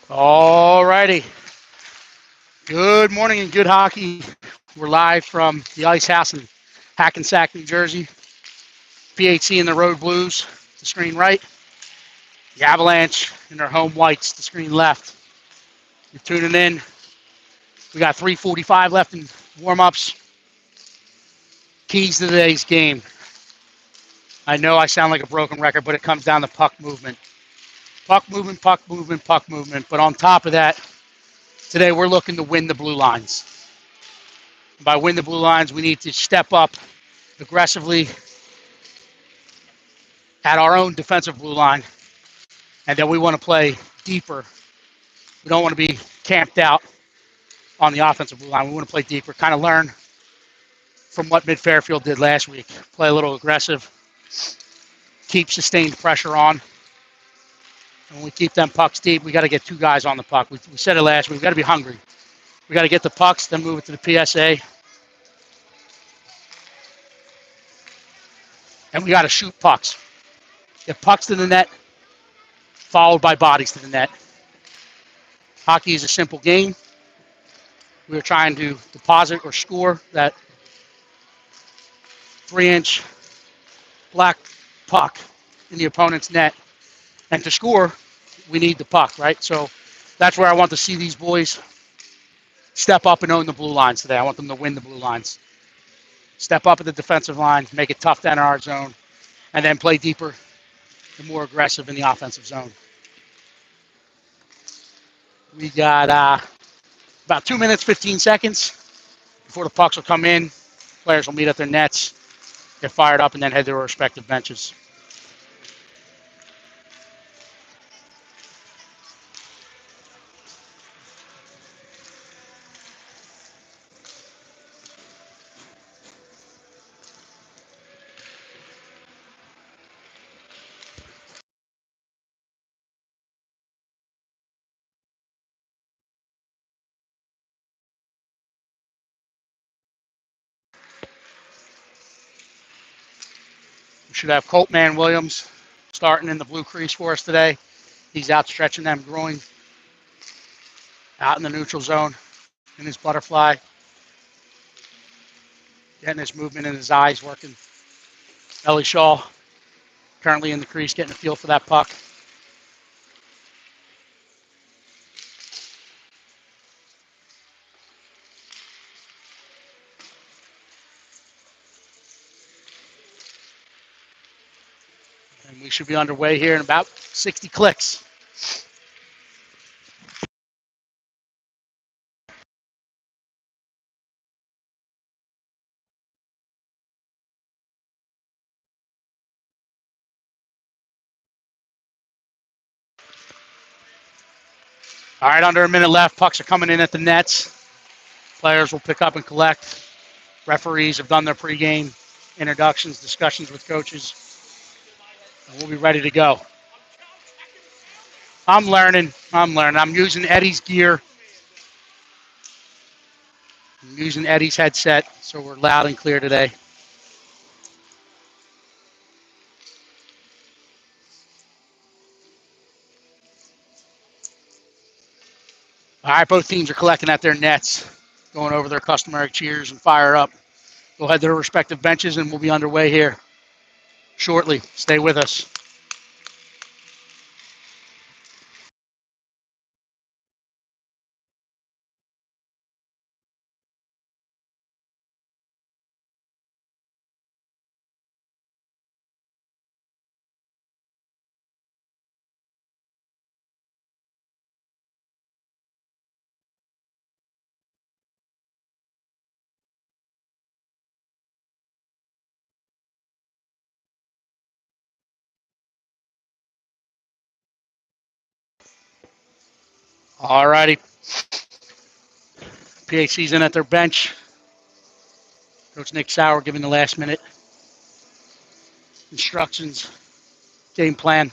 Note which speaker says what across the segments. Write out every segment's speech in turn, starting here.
Speaker 1: All righty. Good morning and good hockey. We're live from the Ice House in Hackensack, New Jersey. PHC in the Road Blues, the screen right. The Avalanche in their home whites, the screen left. You're tuning in. We got 3:45 left in warm-ups. Keys to today's game. I know I sound like a broken record, but it comes down to puck movement. Puck movement, puck movement, puck movement. But on top of that, today we're looking to win the blue lines. By win the blue lines, we need to step up aggressively at our own defensive blue line, and then we want to play deeper. We don't want to be camped out on the offensive blue line. We want to play deeper, kind of learn from what Mid-Fairfield did last week. Play a little aggressive, keep sustained pressure on. And when we keep them pucks deep, we got to get two guys on the puck. We said it last week. We got to be hungry. We got to get the pucks, then move it to the PSA. And we got to shoot pucks. Get pucks to the net, followed by bodies to the net. Hockey is a simple game. We are trying to deposit or score that 3-inch black puck in the opponent's net. And to score, we need the puck, right? So that's where I want to see these boys step up and own the blue lines today. I want them to win the blue lines. Step up at the defensive line, make it tough to enter our zone, and then play deeper and more aggressive in the offensive zone. We got about 2 minutes, 15 seconds before the pucks will come in. Players will meet at their nets, get fired up, and then head to their respective benches. We should have Coltman Williams starting in the blue crease for us today. He's out stretching them groin out in the neutral zone in his butterfly. Getting his movement in his eyes working. Ellie Shaw currently in the crease getting a feel for that puck. And we should be underway here in about 60 clicks. All right, under a minute left. Pucks are coming in at the nets. Players will pick up and collect. Referees have done their pregame introductions, discussions with coaches. And we'll be ready to go. I'm learning. I'm using Eddie's gear. I'm using Eddie's headset, so we're loud and clear today. All right, both teams are collecting at their nets, going over their customary cheers and fire up. They'll head to their respective benches, and we'll be underway here shortly. Stay with us. All righty. PHC's in at their bench. Coach Nick Sauer giving the last minute instructions, game plan,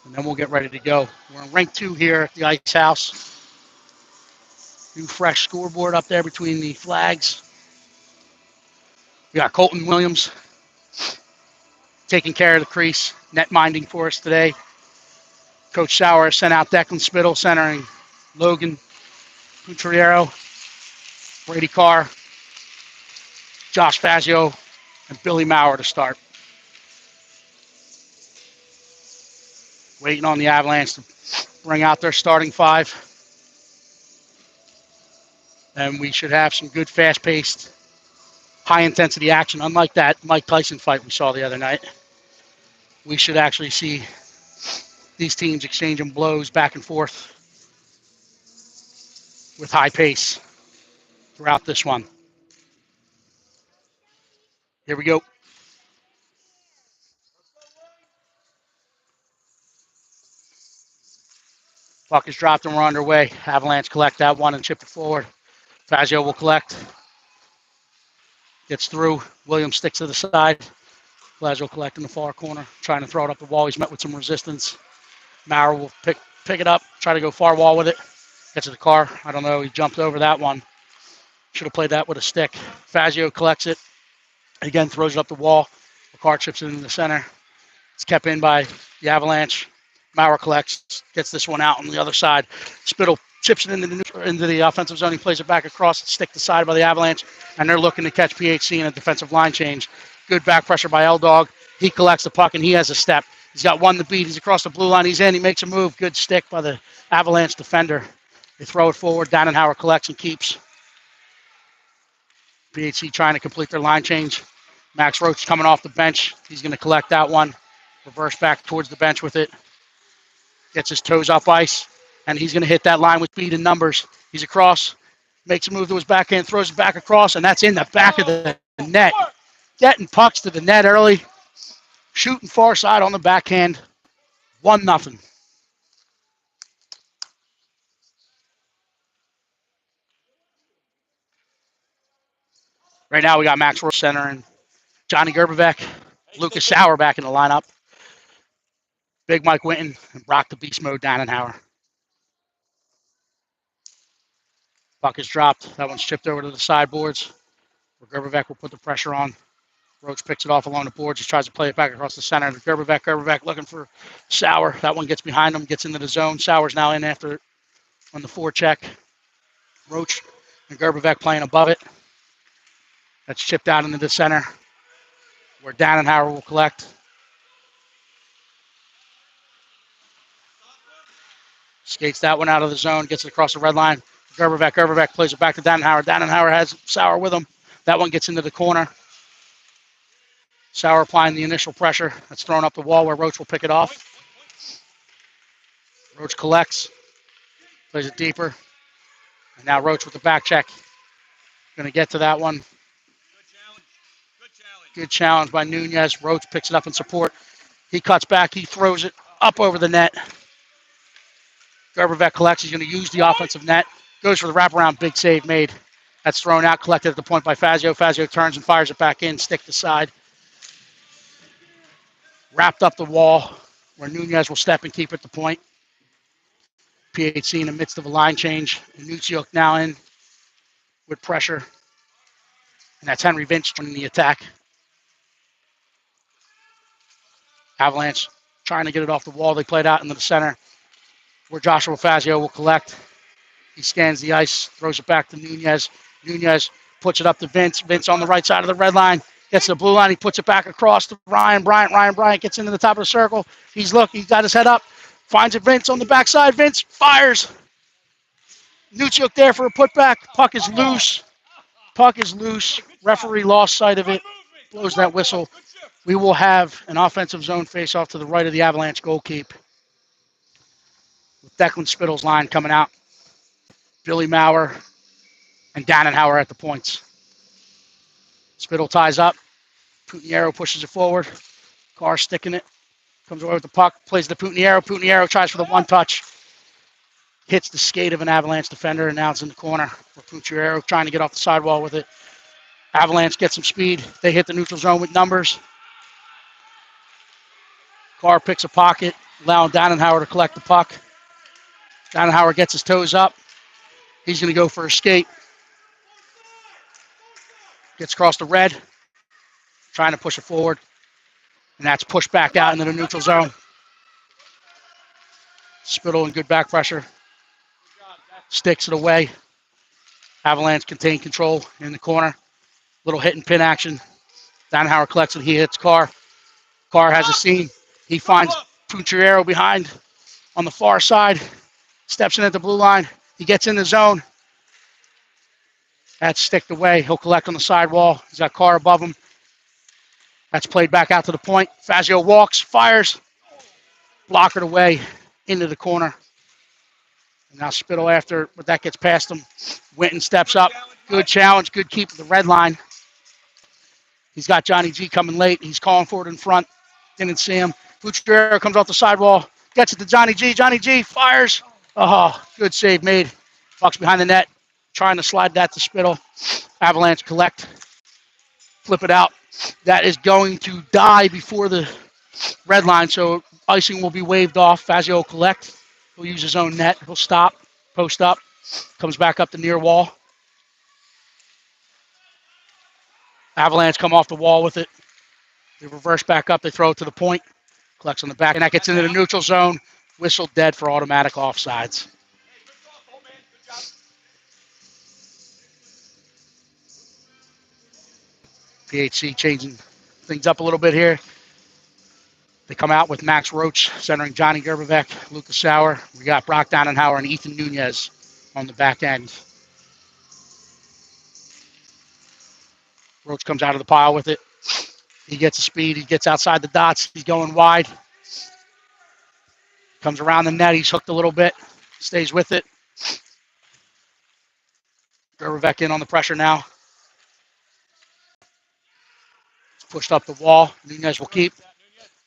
Speaker 1: and then we'll get ready to go. We're in rank 2 here at the Ice House. New fresh scoreboard up there between the flags. We got Colton Williams taking care of the crease, net minding for us today. Coach Sauer sent out Declan Spittle, centering Logan Putriero, Brady Carr, Josh Fazio, and Billy Maurer to start. Waiting on the Avalanche to bring out their starting five. And we should have some good, fast-paced, high-intensity action. Unlike that Mike Tyson fight we saw the other night, we should actually see these teams exchanging blows back and forth with high pace throughout this one. Here we go. Puck is dropped and we're underway. Avalanche collect that one and chip it forward. Fazio will collect. Gets through. Williams sticks to the side. Fazio collect in the far corner, trying to throw it up the wall. He's met with some resistance. Maurer will pick it up, try to go far wall with it. Gets to the car. I don't know. He jumped over that one. Should have played that with a stick. Fazio collects it. Again, throws it up the wall. The car chips it in the center. It's kept in by the Avalanche. Maurer collects, gets this one out on the other side. Spittle chips it into the offensive zone. He plays it back across, stick to side by the Avalanche, and they're looking to catch PHC in a defensive line change. Good back pressure by L-Dog. He collects the puck, and he has a step. He's got one to beat. He's across the blue line. He's in. He makes a move. Good stick by the Avalanche defender. They throw it forward. Dannenhauer collects and keeps. PHC trying to complete their line change. Max Roach coming off the bench. He's going to collect that one. Reverse back towards the bench with it. Gets his toes off ice, and he's going to hit that line with speed and numbers. He's across, makes a move to his backhand, throws it back across, and that's in the back of the net. Getting pucks to the net early. Shooting far side on the backhand. 1-0. Right now we got Max Roach center and Johnny Gerbevec, Lucas Sauer back in the lineup. Big Mike Winton and Brock the Beast Mode Dannenhauer. Puck is dropped. That one's chipped over to the sideboards. Gerbevec will put the pressure on. Roach picks it off along the boards. He tries to play it back across the center. Gerbevec looking for Sauer. That one gets behind him, gets into the zone. Sauer's now in after it on the forecheck. Roach and Gerbevec playing above it. That's chipped out into the center where Dannenhauer will collect. Skates that one out of the zone, gets it across the red line. Gerbevec plays it back to Dannenhauer. Dannenhauer has Sauer with him. That one gets into the corner. Sauer applying the initial pressure. That's thrown up the wall where Roach will pick it off. Roach collects, plays it deeper. And now Roach with the back check. Going to get to that one. Good challenge by Nunez. Roach picks it up in support. He cuts back. He throws it up over the net. Gerbevec collects. He's going to use the offensive net. Goes for the wraparound. Big save made. That's thrown out. Collected at the point by Fazio. Fazio turns and fires it back in. Stick to side. Wrapped up the wall where Nunez will step and keep at the point. PHC in the midst of a line change. Nuciuk now in with pressure. And that's Henry Vince joining the attack. Avalanche trying to get it off the wall. They play it out into the center where Joshua Fazio will collect. He scans the ice, throws it back to Nunez. Nunez puts it up to Vince. Vince on the right side of the red line. Gets to the blue line. He puts it back across to Ryan Bryant. Ryan Bryant gets into the top of the circle. He's got his head up. Finds it. Vince on the backside. Vince fires. Nuciuk there for a putback. Puck is loose. Referee lost sight of it. Blows that whistle. We will have an offensive zone face-off to the right of the Avalanche goal keep. With Declan Spittle's line coming out. Billy Maurer and Dannenhauer at the points. Spittle ties up. Putinero pushes it forward. Carr sticking it. Comes away with the puck. Plays to Putinero. Putinero tries for the one-touch. Hits the skate of an Avalanche defender, and now it's in the corner. Putinero trying to get off the sidewall with it. Avalanche gets some speed. They hit the neutral zone with numbers. Carr picks a pocket, allowing Dannenhauer to collect the puck. Dannenhauer gets his toes up. He's going to go for a skate. Gets across the red. Trying to push it forward. And that's pushed back out into the neutral zone. Spittle and good back pressure. Sticks it away. Avalanche contain control in the corner. Little hit and pin action. Danhauer collects it. He hits Carr. Carr has a seam. He finds Pucciarello behind on the far side. Steps in at the blue line. He gets in the zone. That's sticked away. He'll collect on the sidewall. He's got Carr above him. That's played back out to the point. Fazio walks, fires. Blockered away into the corner. And now Spittle after, but that gets past him. Winton steps up. Good challenge. Good keep at the red line. He's got Johnny G coming late. He's calling for it in front. Didn't see him. Pucciarello comes off the sidewall. Gets it to Johnny G. Johnny G fires. Oh, good save made. Bucks behind the net. Trying to slide that to Spittle. Avalanche collect. Flip it out. That is going to die before the red line, so icing will be waved off. Fazio will collect. He'll use his own net. He'll stop, post up, comes back up the near wall. Avalanche come off the wall with it. They reverse back up. They throw it to the point. Collects on the back, and that gets into the neutral zone. Whistle dead for automatic offsides. PHC changing things up a little bit here. They come out with Max Roach centering Johnny Gerbevec, Lucas Sauer. We got Brock Danenhauer and Ethan Nunez on the back end. Roach comes out of the pile with it. He gets the speed. He gets outside the dots. He's going wide. Comes around the net. He's hooked a little bit. Stays with it. Gerbevec in on the pressure now. Pushed up the wall. Nunez will keep.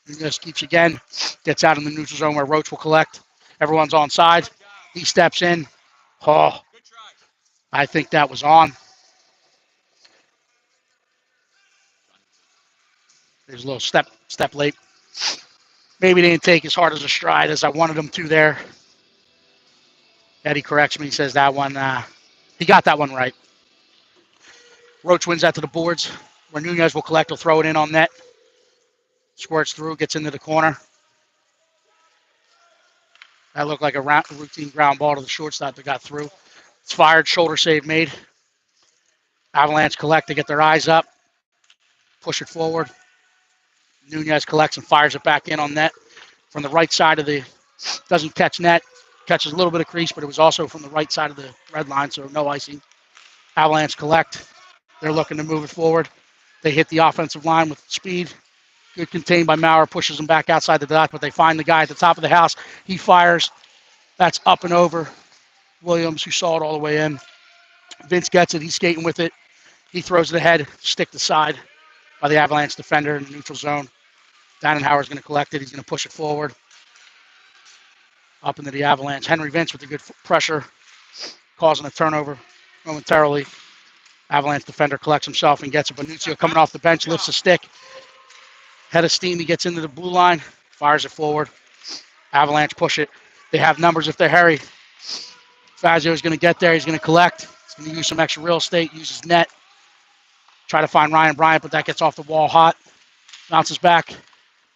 Speaker 1: Nunez keeps again. Gets out in the neutral zone where Roach will collect. Everyone's on side. He steps in. Oh, I think that was on. There's a little step late. Maybe they didn't take as hard as a stride as I wanted them to there. Eddie corrects me. He says that one, he got that one right. Roach wins that to the boards, where Nunez will collect. He'll throw it in on net. Squirts through, gets into the corner. That looked like a routine ground ball to the shortstop that got through. It's fired, shoulder save made. Avalanche collect to get their eyes up. Push it forward. Nunez collects and fires it back in on net. From the right side of the, doesn't catch net. Catches a little bit of crease, but it was also from the right side of the red line, so no icing. Avalanche collect. They're looking to move it forward. They hit the offensive line with speed. Good contained by Maurer, pushes them back outside the dot, but they find the guy at the top of the house. He fires. That's up and over. Williams, who saw it all the way in. Vince gets it. He's skating with it. He throws it ahead, stick to side by the Avalanche defender in the neutral zone. Danenhauer's going to collect it. He's going to push it forward. Up into the Avalanche. Henry Vince with a good pressure, causing a turnover momentarily. Avalanche defender collects himself and gets it. Bonuccio coming off the bench, lifts a stick. Head of steam, he gets into the blue line, fires it forward. Avalanche push it. They have numbers if they're hairy. Fazio is going to get there. He's going to collect. He's going to use some extra real estate, use his net. Try to find Ryan Bryant, but that gets off the wall hot. Bounces back.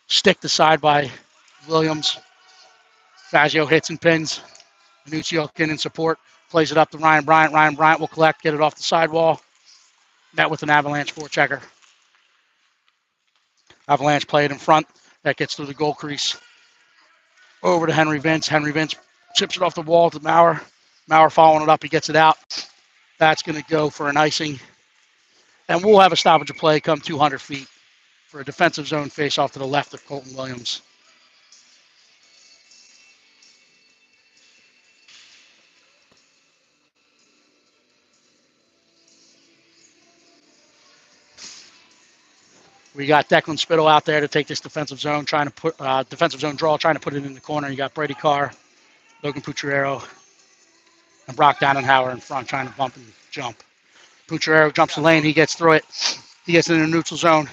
Speaker 1: Stick to side by Williams. Fazio hits and pins. Bonuccio in support. Plays it up to Ryan Bryant. Ryan Bryant will collect, get it off the sidewall. Met with an Avalanche forechecker. Avalanche play it in front. That gets through the goal crease. Over to Henry Vince. Henry Vince chips it off the wall to Maurer. Maurer following it up. He gets it out. That's going to go for an icing. And we'll have a stoppage of play come 200 feet for a defensive zone face off to the left of Colton Williams. We got Declan Spittle out there to take this defensive zone, trying to put defensive zone draw, trying to put it in the corner. You got Brady Carr, Logan Pucciarello, and Brock Danenhauer in front, trying to bump and jump. Pucciarello jumps the lane. He gets through it. He gets into the neutral zone.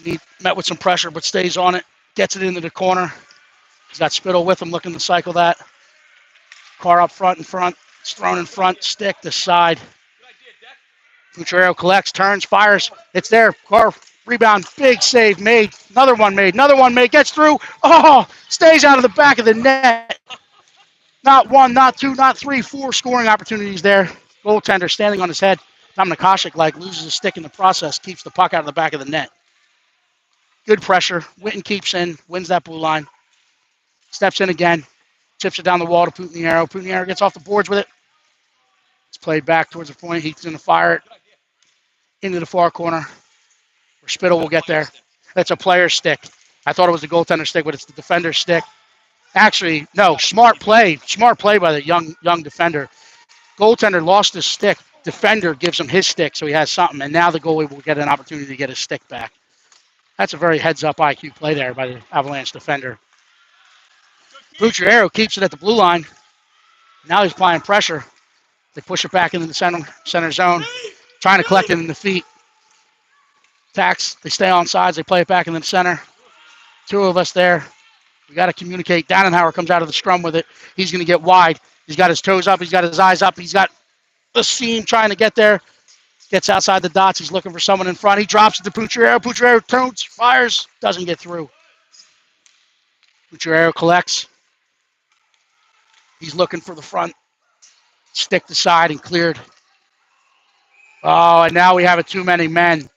Speaker 1: He met with some pressure, but stays on it. Gets it into the corner. He's got Spittle with him, looking to cycle that. Carr up front, in front. It's thrown in front. Stick to side. Pucciarello collects, turns, fires. It's there. Carr Rebound, big save made. Another one made. Another one made. Gets through. Oh, stays out of the back of the net. Not one, not two, not three, four scoring opportunities there. Goaltender standing on his head. Tom Nikashik loses a stick in the process, keeps the puck out of the back of the net. Good pressure. Witten keeps in, wins that blue line. Steps in again. Chips it down the wall to Putiniero. Putiniero gets off the boards with it. It's played back towards the point. He's going to fire it into the far corner. Where Spittle will get there. That's a player's stick. I thought it was the goaltender's stick, but it's the defender's stick. Actually, no, smart play. Smart play by the young defender. Goaltender lost his stick. Defender gives him his stick, so he has something. And now the goalie will get an opportunity to get his stick back. That's a very heads-up IQ play there by the Avalanche defender. Bucciero keeps it at the blue line. Now he's applying pressure. They push it back into the center zone, trying to collect it in the feet. Tax, they stay on sides. They play it back in the center. Two of us there. We got to communicate. Dannenhauer comes out of the scrum with it. He's going to get wide. He's got his toes up. He's got his eyes up. He's got the seam trying to get there. Gets outside the dots. He's looking for someone in front. He drops it to Bucciero. Bucciero turns, fires, doesn't get through. Bucciero collects. He's looking for the front. Stick to side and cleared. Oh, and now we have it too many men.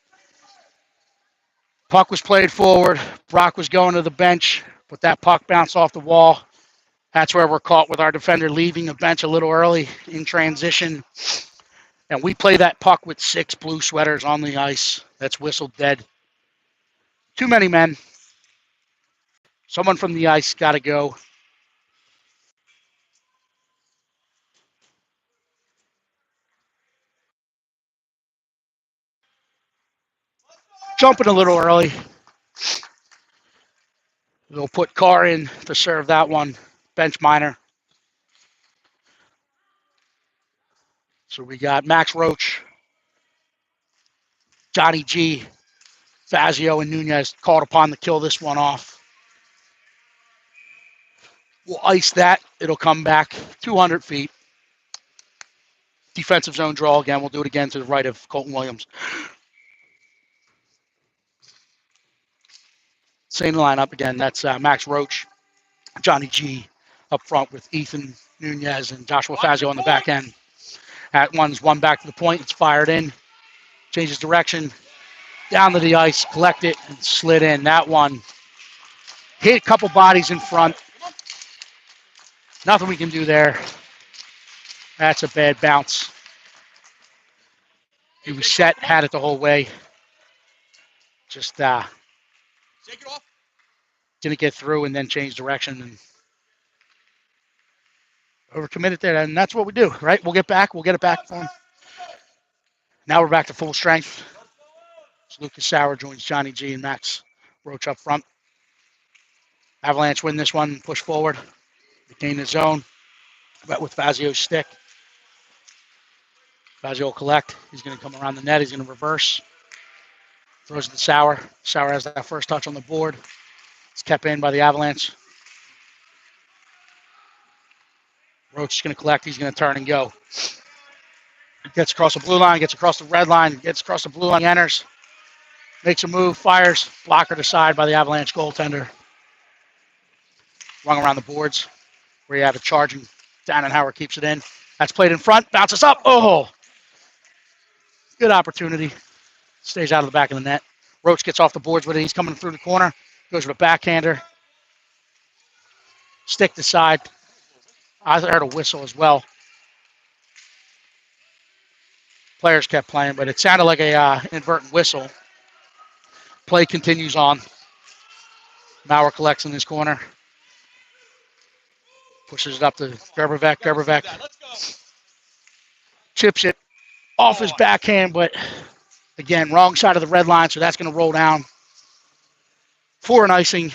Speaker 1: Puck was played forward. Brock was going to the bench, but that puck bounced off the wall. That's where we're caught with our defender leaving the bench a little early in transition. And we play that puck with 6 blue sweaters on the ice. That's whistled dead. Too many men. Someone from the ice got to go. Jumping a little early. They'll put Carr in to serve that one. Bench minor. So we got Max Roach, Johnny G, Fazio, and Nunez called upon to kill this one off. We'll ice that. It'll come back 200 feet. Defensive zone draw again. We'll do it again to the right of Colton Williams. Same lineup again. That's Max Roach, Johnny G up front with Ethan Nunez and Joshua Fazio on the back end. At one back to the point. It's fired in. Changes direction. Down to the ice. Collect it and slid in. That one hit a couple bodies in front. Nothing we can do there. That's a bad bounce. He was set, had it the whole way. Just didn't get through and then changed direction and overcommitted there. And that's what we do, right? We'll get back. We'll get it back for him. Now we're back to full strength. So Lucas Sauer joins Johnny G and Max Roach up front. Avalanche win this one, push forward. They gain the zone. But with Fazio's stick. Fazio will collect. He's going to come around the net. He's going to reverse. Throws it to Sauer. Sauer has that first touch on the board. It's kept in by the Avalanche. Roach is going to collect. He's going to turn and go. Gets across the blue line, gets across the red line, gets across the blue line, enters. Makes a move, fires. Blocker to side by the Avalanche goaltender. Rung around the boards where you have it charging. Dannenhauer keeps it in. That's played in front. Bounces up. Oh! Good opportunity. Stays out of the back of the net. Roach gets off the boards with it. He's coming through the corner. Goes with a backhander. Stick to side. I heard a whistle as well. Players kept playing, but it sounded like a inadvertent whistle. Play continues on. Maurer collects in this corner. Pushes it up to Gerbervek. Gerbervek chips it off his backhand, but again, wrong side of the red line, so that's going to roll down for an icing.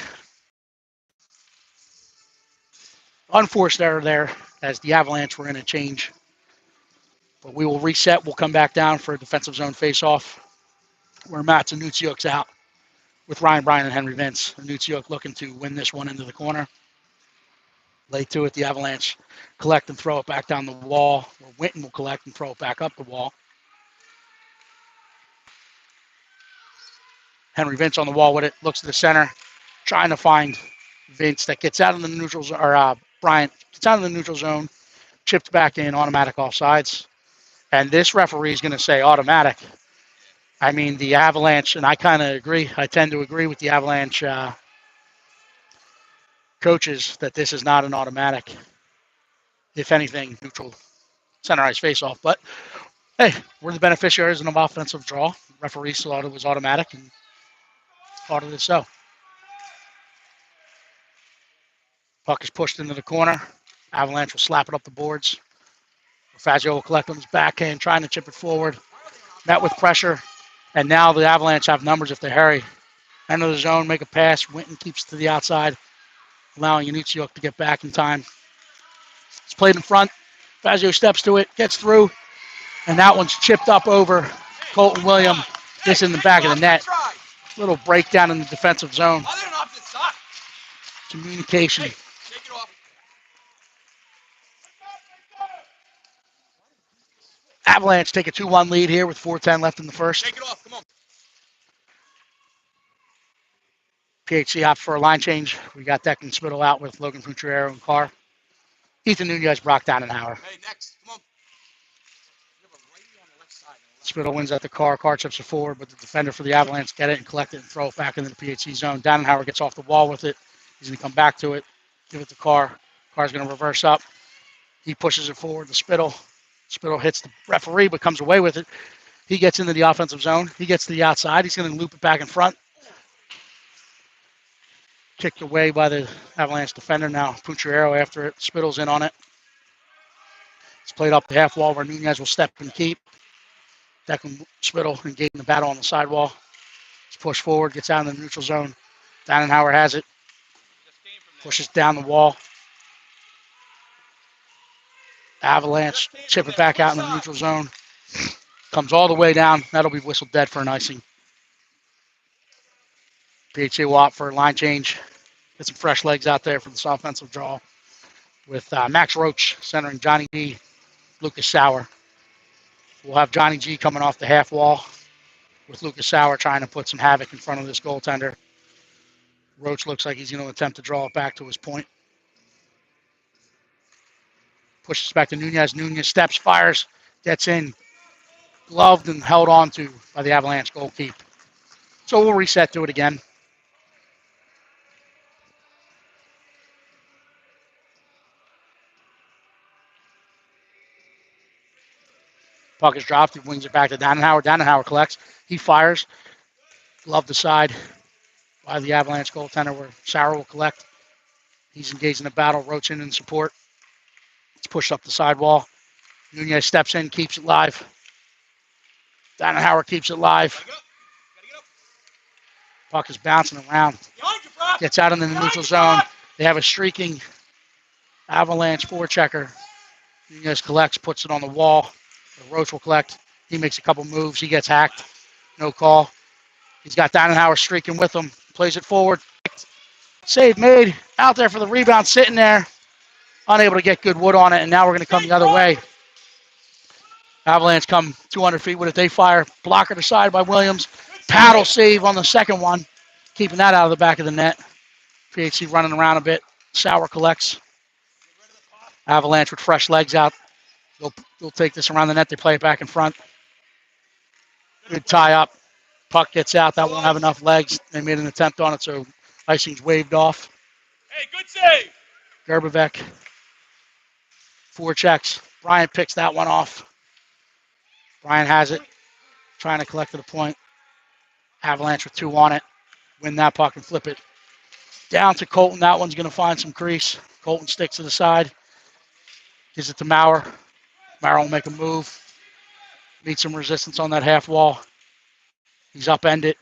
Speaker 1: Unforced error there as the Avalanche were in a change. But we will reset. We'll come back down for a defensive zone face-off where Mats Anutsiuk's out with Ryan Bryan and Henry Vince. Anutsiuk looking to win this one into the corner. Lay to it. The Avalanche collect and throw it back down the wall. Or Winton will collect and throw it back up the wall. Henry Vince on the wall with it, looks to the center, trying to find Vince that gets out of the neutral zone, or Bryant gets out of the neutral zone, chipped back in, automatic offsides. And this referee is going to say automatic. I mean, the Avalanche, and I kind of agree, I tend to agree with the Avalanche coaches that this is not an automatic. If anything, neutral center ice face-off. But, hey, we're the beneficiaries of an offensive draw. Referees thought it was automatic and thought it is so. Puck is pushed into the corner. Avalanche will slap it up the boards. Fazio will collect on his backhand, trying to chip it forward. Met with pressure. And now the Avalanche have numbers if they hurry. Enter the zone, make a pass. Winton keeps to the outside, allowing Yanutsiuk to get back in time. It's played in front. Fazio steps to it, gets through, and that one's chipped up over Colton William. This in the back of the net. Little breakdown in the defensive zone. Communication. Avalanche take a 2-1 lead here with 4:10 left in the first. Take it off, come on. PHC opts for a line change. We got Declan Spittle out with Logan Futrero and Carr. Ethan Nunez, Brock Dannenhauer. Hey, next, come on. Spittle wins at the Carr. Carr chips it forward, but the defender for the Avalanche get it and collect it and throw it back into the PHC zone. Dannenhauer gets off the wall with it. He's going to come back to it, give it to Carr. Carr's going to reverse up. He pushes it forward to Spittle. Spittle hits the referee, but comes away with it. He gets into the offensive zone. He gets to the outside. He's going to loop it back in front. Kicked away by the Avalanche defender now. Pucciarero after it. Spittle's in on it. It's played up the half wall where Nunez will step and keep. Declan Spittle engaging the battle on the sidewall. It's pushed forward, gets out in the neutral zone. Dannenhauer has it. Pushes down the wall. Avalanche chip it back out in the neutral zone. Comes all the way down. That'll be whistled dead for an icing. PHC will opt for a line change. Get some fresh legs out there for this offensive draw with Max Roach centering Johnny G, Lucas Sauer. We'll have Johnny G coming off the half wall with Lucas Sauer trying to put some havoc in front of this goaltender. Roach looks like he's going to attempt to draw it back to his point. Pushes back to Nunez. Nunez steps, fires, gets in, gloved and held on to by the Avalanche goalkeep. So we'll reset to it again. Puck is dropped. He wings it back to Dannenhauer. Dannenhauer collects. He fires. Glove the side by the Avalanche goaltender where Sauer will collect. He's engaged in a battle. Roach in support. It's pushed up the sidewall. Nunez steps in, keeps it live. Dannenhauer keeps it live. Puck is bouncing around. Gets out in the neutral zone. They have a streaking Avalanche forechecker. Nunez collects, puts it on the wall. Roach will collect. He makes a couple moves. He gets hacked. No call. He's got Dannenhauer streaking with him. Plays it forward. Save made. Out there for the rebound. Sitting there. Unable to get good wood on it. And now we're going to come the other way. Avalanche come 200 feet with it. They fire. Blocker to side by Williams. Paddle save on the second one. Keeping that out of the back of the net. PHC running around a bit. Sauer collects. Avalanche with fresh legs out. They'll take this around the net. They play it back in front. Good tie up. Puck gets out. That won't have enough legs. They made an attempt on it, so icing's waved off.
Speaker 2: Hey, good save.
Speaker 1: Gerbevec. 4 checks. Bryant picks that one off. Bryant has it. Trying to collect to the point. Avalanche with 2 on it. Win that puck and flip it. Down to Colton. That one's going to find some crease. Colton sticks to the side. Gives it to Maurer. Maurer will make a move. Meet some resistance on that half wall. He's upended.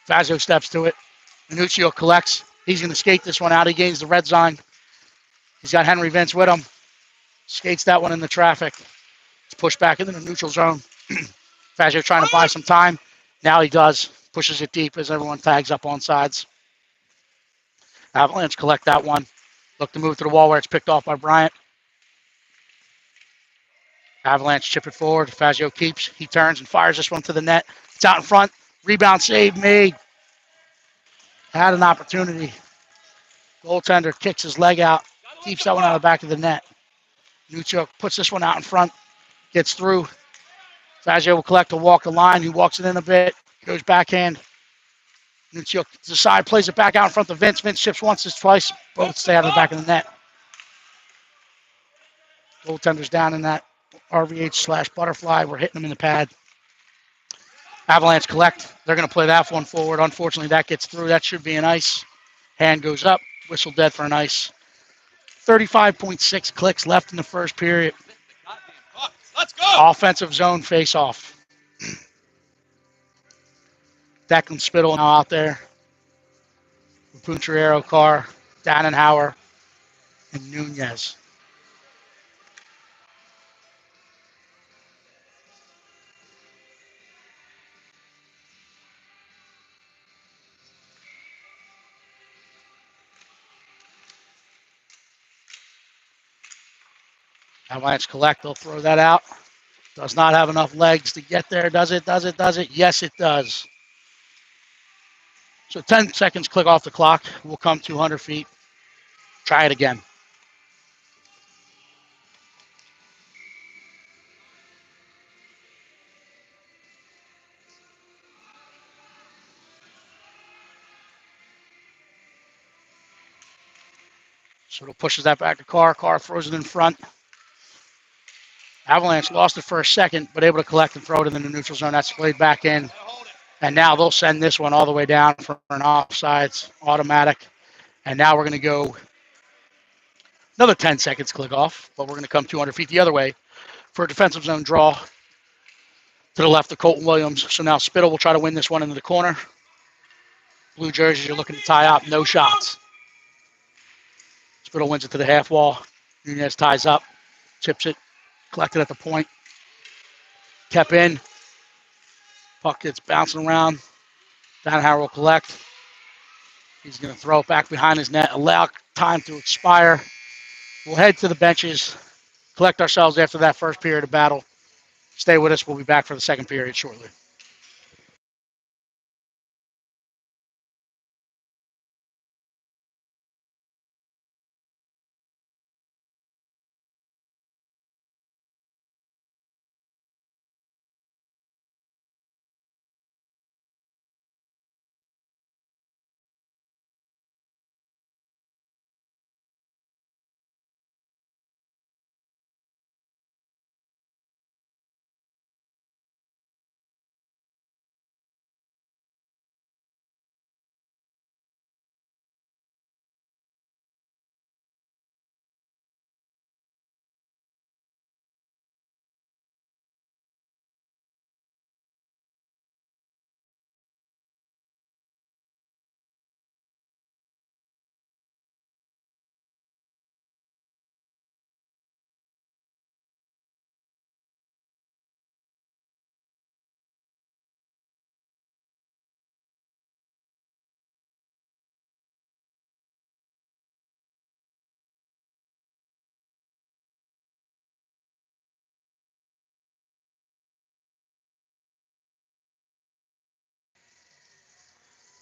Speaker 1: Fazio steps to it. Minuccio collects. He's going to skate this one out. He gains the red zone. He's got Henry Vince with him. Skates that one in the traffic. It's pushed back into the neutral zone. Fazio trying to buy some time. Now he does. Pushes it deep as everyone tags up on sides. Avalanche collect that one. Look to move to the wall where it's picked off by Bryant. Avalanche chip it forward. Fazio keeps. He turns and fires this one to the net. It's out in front. Rebound save made. Had an opportunity. Goaltender kicks his leg out. Keeps that one out of the back of the net. Nuccio puts this one out in front. Gets through. Fazio will collect to walk the line. He walks it in a bit. Goes backhand. Nuccio to the side. Plays it back out in front of Vince. Vince chips once, twice. Both stay out of the back of the net. Goaltender's down in that RVH/butterfly. We're hitting them in the pad. Avalanche collect. They're going to play that one forward. Unfortunately, that gets through. That should be an ice. Hand goes up. Whistle dead for an ice. 35.6 clicks left in the first period.
Speaker 2: Let's go.
Speaker 1: Offensive zone face-off. Declan Spittle now out there. Puntriero, Carr, Dannenhauer, and Nunez. Avalanche collect. They'll throw that out. Does not have enough legs to get there. Does it? Does it? Does it? Yes, it does. So 10 seconds click off the clock. We'll come 200 feet. Try it again. So it pushes that back to Carr. Carr throws it in front. Avalanche lost it for a second, but able to collect and throw it in the neutral zone. That's played back in. And now they'll send this one all the way down for an offsides, automatic. And now we're going to go another 10 seconds click off, but we're going to come 200 feet the other way for a defensive zone draw to the left of Colton Williams. So now Spittle will try to win this one into the corner. Blue jerseys are looking to tie up. No shots. Spittle wins it to the half wall. Nunez ties up, chips it, collected at the point. Kept in. Puck gets bouncing around. Dannenhauer will collect. He's going to throw it back behind his net. Allow time to expire. We'll head to the benches, collect ourselves after that first period of battle. Stay with us. We'll be back for the second period shortly.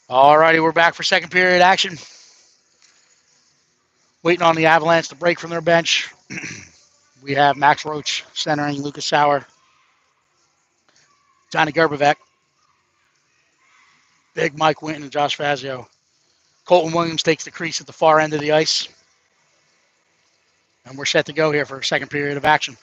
Speaker 1: All righty, we're back for second period action. Waiting on the Avalanche to break from their bench. We have Max Roach centering Lucas Sauer, Johnny Gerbevec, Big Mike Winton, and Josh Fazio. Colton Williams takes the crease at the far end of the ice. And we're set to go here for a second period of action.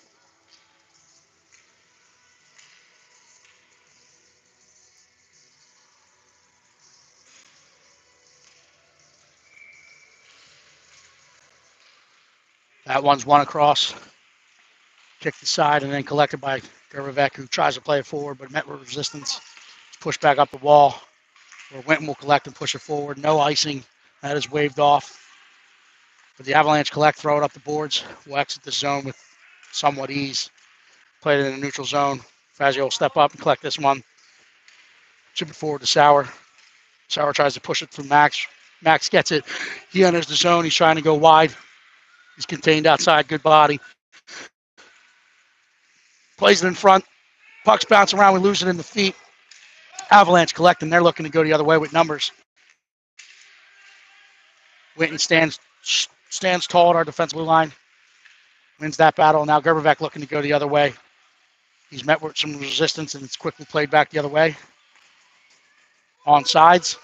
Speaker 1: That one's one across, kicked aside, and then collected by Gerbevec, who tries to play it forward, but met with resistance. It's pushed back up the wall, where Winton will collect and push it forward. No icing. That is waved off. But the Avalanche collect, throw it up the boards. We'll exit the zone with somewhat ease. Play it in the neutral zone. Fazio will step up and collect this one. Chip it forward to Sauer. Sauer tries to push it through Max. Max gets it. He enters the zone. He's trying to go wide. He's contained outside. Good body. Plays it in front. Puck's bouncing around. We lose it in the feet. Avalanche collecting. They're looking to go the other way with numbers. Witten stands tall at our defensive blue line. Wins that battle. Now Gerberbeck looking to go the other way. He's met with some resistance, and it's quickly played back the other way. On sides.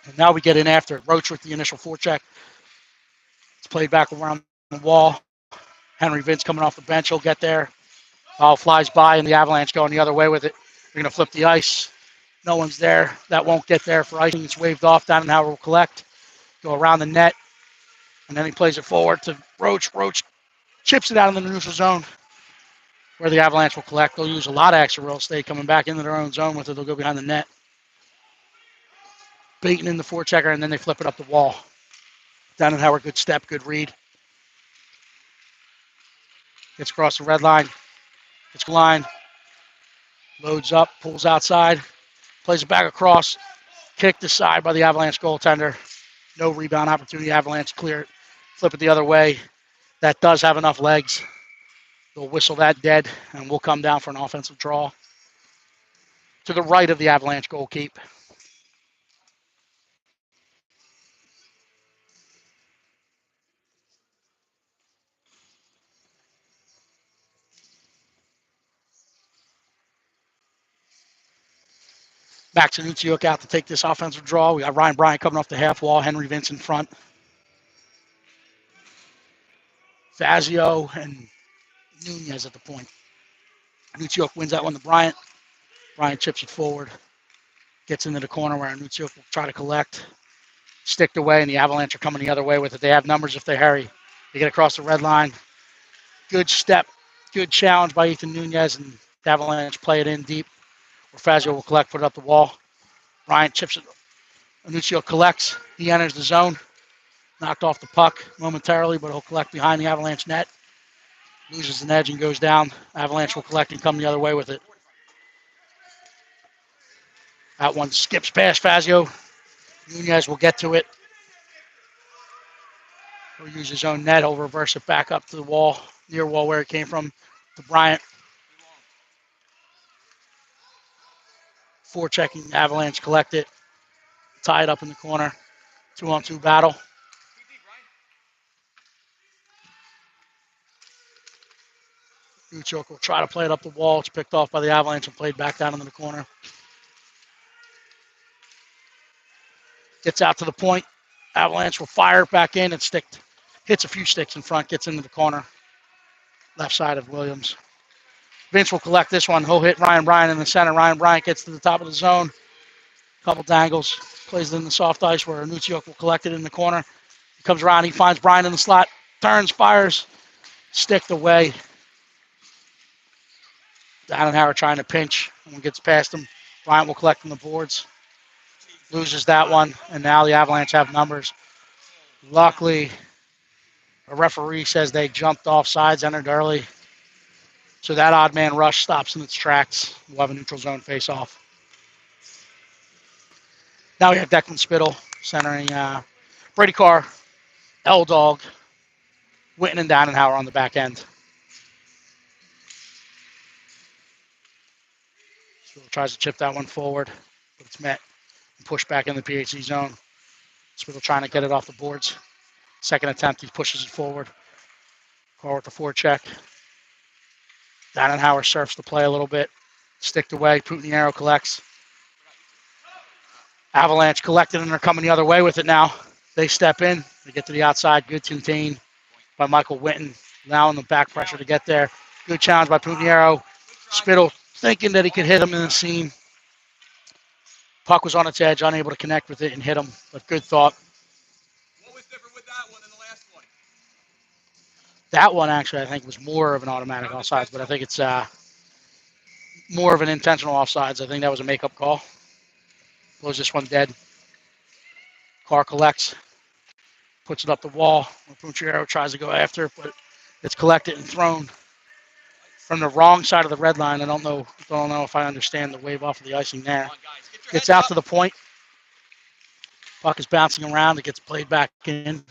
Speaker 1: And now we get in after it. Roach with the initial forecheck. It's played back around the wall. Henry Vince coming off the bench. He'll get there. Ball flies by, and the Avalanche going the other way with it. They're going to flip the ice. No one's there. That won't get there for icing. It's waved off. Downenhauer will collect. Go around the net. And then he plays it forward to Roach. Roach chips it out in the neutral zone where the Avalanche will collect. They'll use a lot of extra real estate coming back into their own zone with it. They'll go behind the net. Beating in the forechecker, and then they flip it up the wall. Downenhauer, good step, good read. Gets across the red line. Gets line. Loads up, pulls outside. Plays it back across. Kicked aside by the Avalanche goaltender. No rebound opportunity. Avalanche clear it. Flip it the other way. That does have enough legs. They'll whistle that dead, and we'll come down for an offensive draw to the right of the Avalanche goal keep. Max Anunciuk out to take this offensive draw. We got Ryan Bryant coming off the half wall. Henry Vince in front. Fazio and Nunez at the point. Anunciuk wins that one to Bryant. Bryant chips it forward. Gets into the corner where Anunciuk will try to collect. Sticked away, and the Avalanche are coming the other way with it. They have numbers if they hurry. They get across the red line. Good step. Good challenge by Ethan Nunez, and the Avalanche play it in deep. Where Fazio will collect, put it up the wall. Bryant chips it. Anunciuk collects. He enters the zone. Knocked off the puck momentarily, but he'll collect behind the Avalanche net. Loses an edge and goes down. Avalanche will collect and come the other way with it. That one skips past Fazio. Nunez will get to it. He'll use his own net. He'll reverse it back up to the wall, near wall where it came from, to Bryant. Forechecking. Avalanche collect it. Tie it up in the corner. 2-on-2 battle. Uchuk will try to play it up the wall. It's picked off by the Avalanche and played back down into the corner. Gets out to the point. Avalanche will fire it back in and hits a few sticks in front, gets into the corner. Left side of Williams. Vince will collect this one. He'll hit Ryan Bryant in the center. Ryan Bryant gets to the top of the zone. Couple dangles. Plays it in the soft ice where Anunciuk will collect it in the corner. He comes around. He finds Bryant in the slot. Turns, fires. Sticked away. Downenhauer trying to pinch. And gets past him. Bryant will collect on the boards. Loses that one. And now the Avalanche have numbers. Luckily, a referee says they jumped off sides, entered early. So that odd man rush stops in its tracks. We'll have a neutral zone face off. Now we have Declan Spittle centering Brady Carr, L-Dog, Witten, and Downenhauer on the back end. Spittle tries to chip that one forward, but it's met and pushed back in the PHC zone. Spittle trying to get it off the boards. Second attempt, he pushes it forward. Carr with the forecheck. Downenhauer surfs the play a little bit. Sticked away. Putinero collects. Avalanche collected, and they're coming the other way with it now. They step in. They get to the outside. Good contain by Michael Witten. Now in the back pressure to get there. Good challenge by Putinero. Spittle thinking that he could hit him in the seam. Puck was on its edge, unable to connect with it and hit him, but good thought.
Speaker 2: What was different with that one than the last one?
Speaker 1: That one, actually, I think was more of an automatic offsides, but I think it's more of an intentional offsides. I think that was a makeup call. Blows this one dead. Carr collects, puts it up the wall. Putinero tries to go after it, but it's collected and thrown from the wrong side of the red line. I don't know if I understand the wave off of the icing there. Gets out to the point. Puck is bouncing around. It gets played back in.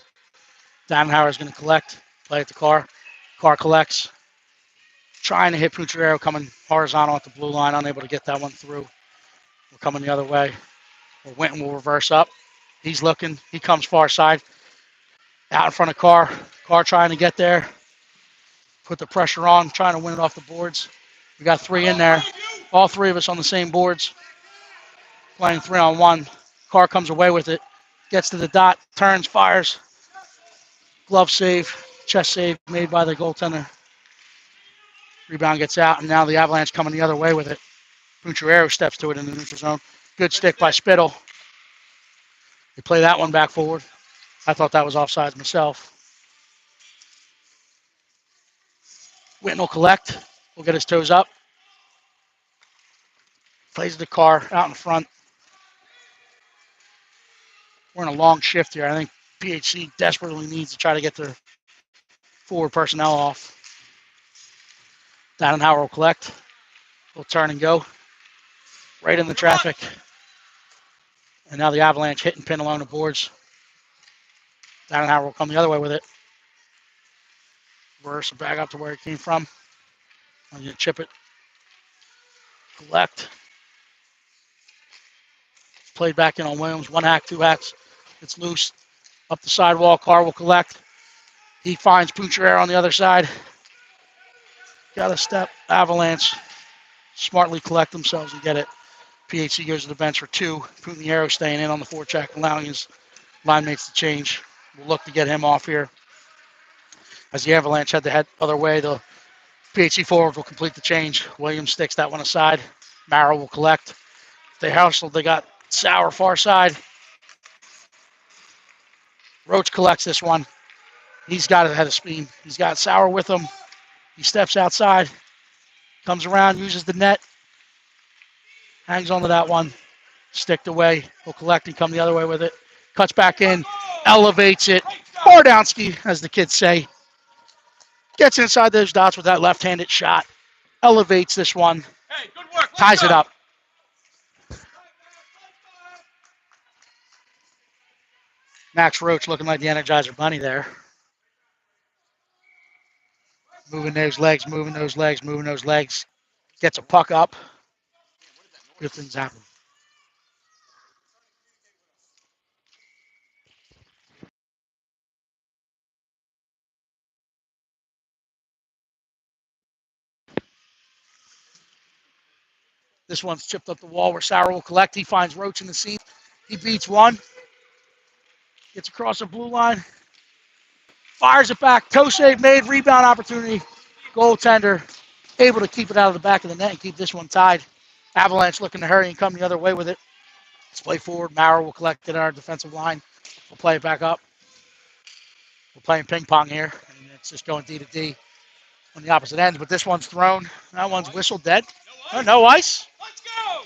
Speaker 1: Downenhauer is going to collect. Play it to Carr. Carr collects. trying to hit Pucciarero coming horizontal at the blue line, unable to get that one through. We're coming the other way. Winton will reverse up. He's looking. He comes far side. Out in front of Carr. Carr trying to get there. Put the pressure on, trying to win it off the boards. We got 3 in there. All 3 of us on the same boards. Playing 3-on-1. Carr comes away with it. Gets to the dot. Turns, fires. Glove save. Chest save made by the goaltender. Rebound gets out, and now the Avalanche coming the other way with it. Pucciarero steps to it in the neutral zone. Good stick by Spittle. They play that one back forward. I thought that was offsides myself. Winton will collect. Will get his toes up. Plays the Carr out in front. We're in a long shift here. I think PHC desperately needs to try to get their forward personnel off. Dannenhauer will collect. We'll turn and go. Right in the traffic. And now the Avalanche hit and pin along the boards. Dannenhauer will come the other way with it. Reverse it back up to where it came from. I'm going to chip it. Collect. Played back in on Williams. 1 hack, 2 hacks. It's loose. Up the sidewall. Carr will collect. He finds Pucciarero on the other side. Got a step. Avalanche smartly collect themselves and get it. PHC goes to the bench for 2. Pucciarero staying in on the forecheck, allowing his line mates to change. We'll look to get him off here. As the Avalanche head to head other way, the PHC forwards will complete the change. Williams sticks that one aside. Marrow will collect. They hustled. They got Sauer far side. Roach collects this one. He's got it ahead of speed. He's got Sauer with him. He steps outside. Comes around, uses the net. Hangs onto that one. Sticked away. Will collect and come the other way with it. Cuts back in. Elevates it. Bardowski, as the kids say. Gets inside those dots with that left-handed shot. Elevates this one.
Speaker 2: Hey, good work.
Speaker 1: Ties it up. Max Roach looking like the Energizer Bunny there. Moving those legs, moving those legs, moving those legs. Gets a puck up. Good things happen. This one's chipped up the wall where Sauer will collect. He finds Roach in the seam. He beats one. Gets across the blue line. Fires it back. Toe save made. Rebound opportunity. Goaltender able to keep it out of the back of the net and keep this one tied. Avalanche looking to hurry and come the other way with it. Let's play forward. Maurer will collect it on our defensive line. We'll play it back up. We're playing ping pong here. And it's just going D to D on the opposite ends. But this one's thrown. That one's whistled dead. Oh, no ice.
Speaker 2: Let's go.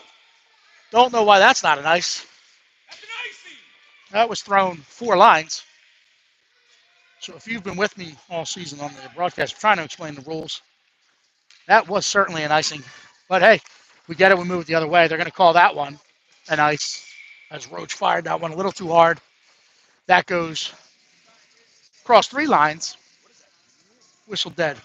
Speaker 1: Don't know why that's not an ice.
Speaker 2: That's an icy.
Speaker 1: That was thrown 4 lines. So if you've been with me all season on the broadcast, trying to explain the rules, that was certainly an icing. But hey, we get it. We move it the other way. They're going to call that one an ice as Roach fired that one a little too hard. That goes across 3 lines. Whistle dead.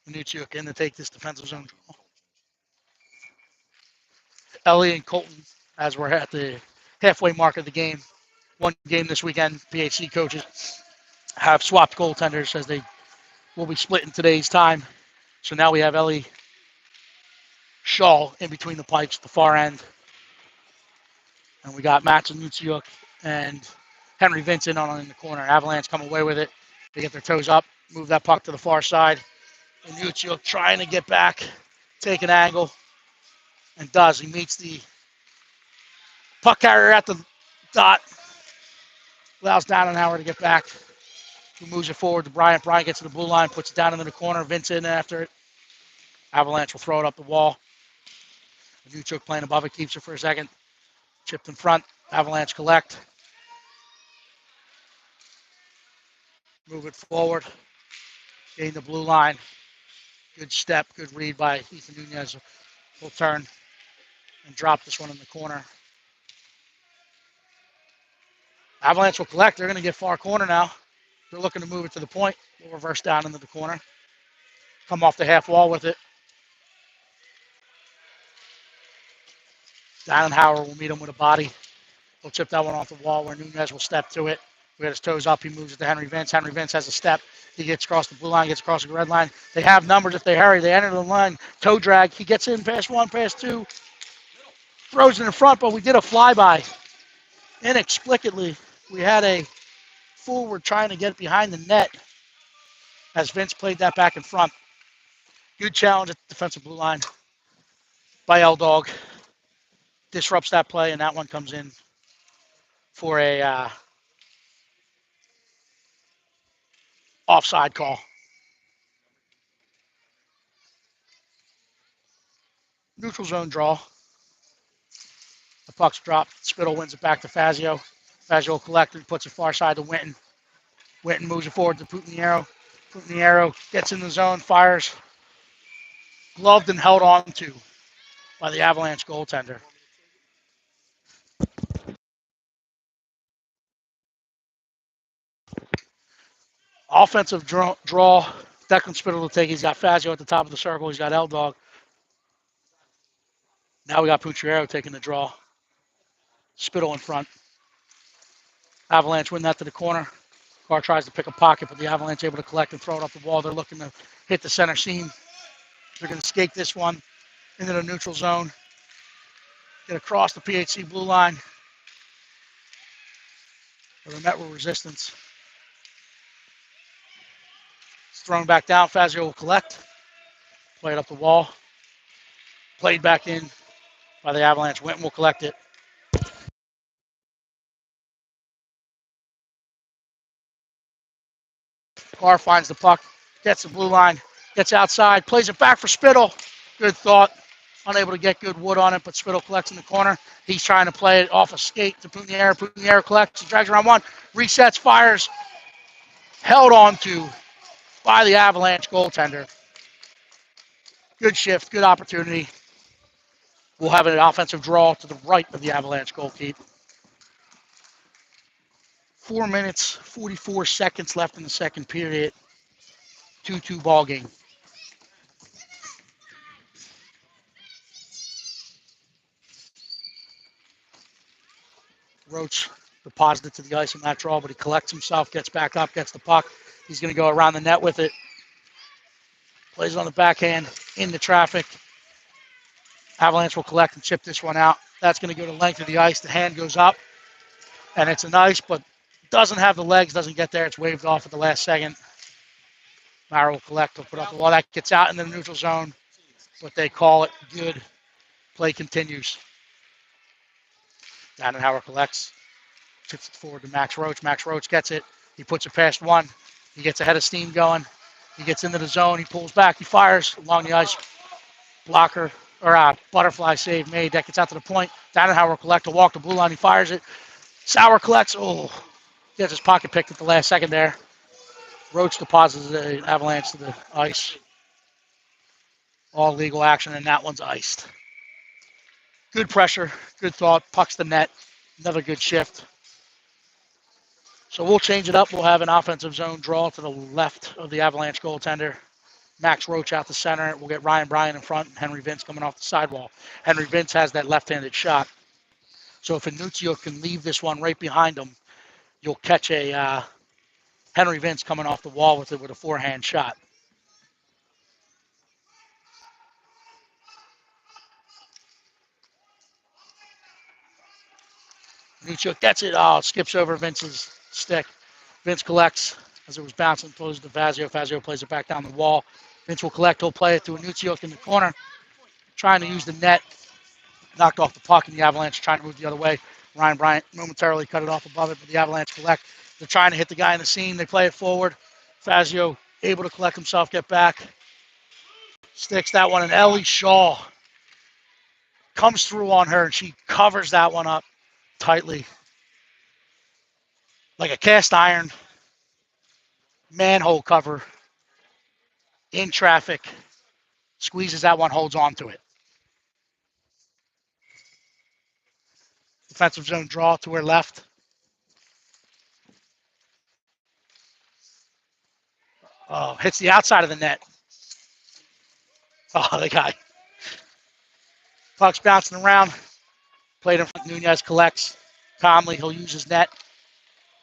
Speaker 1: Minucciuk in to take this defensive zone. Ellie and Colton, as we're at the halfway mark of the game. One game this weekend. PHC coaches have swapped goaltenders as they will be split in today's time. So now we have Ellie Shaw in between the pipes, the far end. And we got Matt Minucciuk and Henry Vincent on in the corner. Avalanche come away with it. They get their toes up, move that puck to the far side. Minucciuk trying to get back, take an angle, and does. He meets the puck carrier at the dot. Allows Dannenhauer to get back. He moves it forward to Bryant. Bryant gets to the blue line, puts it down into the corner. Vincent after it. Avalanche will throw it up the wall. Minucciuk playing above it, keeps it for a second. Chipped in front. Avalanche collect. Move it forward. Gain the blue line. Good step, good read by Ethan Nunez. He'll turn and drop this one in the corner. Avalanche will collect. They're going to get far corner now. They're looking to move it to the point. We'll reverse down into the corner. Come off the half wall with it. Hauer will meet him with a body. He'll chip that one off the wall where Nunez will step to it. We got his toes up. He moves it to Henry Vince. Henry Vince has a step. He gets across the blue line, gets across the red line. They have numbers if they hurry. They enter the line. Toe drag. He gets in past one, past two. Throws it in front, but we did a flyby. Inexplicably, we had a forward trying to get behind the net as Vince played that back in front. Good challenge at the defensive blue line by L-Dog. Disrupts that play, and that one comes in for a offside call. Neutral zone draw. The puck's dropped. Spittle wins it back to Fazio. Fazio collector puts it far side to Winton. Winton moves it forward to Putiniero. Putiniero gets in the zone, fires. Gloved and held on to by the Avalanche goaltender. Offensive draw. Declan Spittle will take. He's got Fazio at the top of the circle. He's got L-Dog. Now we got Putiniero taking the draw. Spittle in front. Avalanche win that to the corner. Carr tries to pick a pocket, but the Avalanche able to collect and throw it up the wall. They're looking to hit the center seam. They're going to skate this one into the neutral zone. Get across the PHC blue line. They're met with resistance. It's thrown back down. Fazio will collect. Play it up the wall. Played back in by the Avalanche. Winton will collect it. Carr finds the puck. Gets the blue line. Gets outside. Plays it back for Spittle. Good thought. Unable to get good wood on it, but Spittle collects in the corner. He's trying to play it off a skate to Putiniero. Putiniero collects. He drags around one. Resets. Fires. Held on to by the Avalanche goaltender. Good shift. Good opportunity. We'll have an offensive draw to the right of the Avalanche goalkeeper. 4 minutes, 44 seconds left in the second period. 2-2 ball game. Roach deposited to the ice in that draw, but he collects himself, gets back up, gets the puck. He's going to go around the net with it. Plays it on the backhand into traffic. Avalanche will collect and chip this one out. That's going to go to the length of the ice. The hand goes up, and it's a nice, but doesn't have the legs, doesn't get there. It's waved off at the last second. Mara will collect, will put up the wall. That gets out in the neutral zone, but they call it good. Play continues. Hauer collects. Chips it forward to Max Roach. Max Roach gets it. He puts it past one. He gets ahead of steam going. He gets into the zone. He pulls back. He fires along the ice. Blocker or butterfly save made. That gets out to the point. Hauer collects. Walk the blue line. He fires it. Sauer collects. Oh, gets his pocket picked at the last second there. Roach deposits the Avalanche to the ice. All legal action, and that one's iced. Good pressure. Good thought. Pucks the net. Another good shift. So we'll change it up. We'll have an offensive zone draw to the left of the Avalanche goaltender. Max Roach out the center. We'll get Ryan Bryan in front and Henry Vince coming off the sidewall. Henry Vince has that left-handed shot. So if Inuccio can leave this one right behind him, you'll catch a Henry Vince coming off the wall with it with a forehand shot. Inuccio gets it. Oh, skips over Vince's stick. Vince collects as it was bouncing, throws it to Fazio. Fazio plays it back down the wall. Vince will collect. He'll play it to Inuccio in the corner, trying to use the net. Knocked off the puck, and the Avalanche trying to move the other way. Ryan Bryant momentarily cut it off above it, but the Avalanche collect. They're trying to hit the guy in the seam. They play it forward. Fazio able to collect himself, get back. Sticks that one, and Ellie Shaw comes through on her, and she covers that one up tightly. Like a cast iron manhole cover in traffic. Squeezes that one, holds on to it. Defensive zone draw to her left. Oh, hits the outside of the net. Oh, the guy. Puck's bouncing around. Played in front. Nunez collects. Calmly, he'll use his net.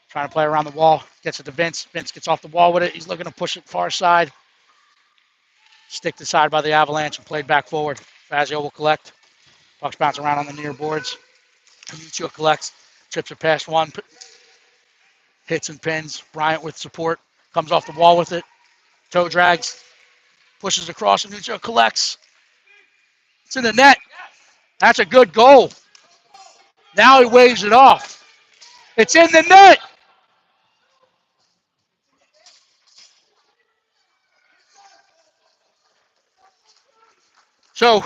Speaker 1: Trying to play around the wall. Gets it to Vince. Vince gets off the wall with it. He's looking to push it far side. Stick to side by the Avalanche and played back forward. Fazio will collect. Puck's bouncing around on the near boards. Canuccio collects. Chips it past one. Hits and pins. Bryant with support. Comes off the wall with it. Toe drags. Pushes across. Canuccio collects. It's in the net. That's a good goal. Now he waves it off. It's in the net. So,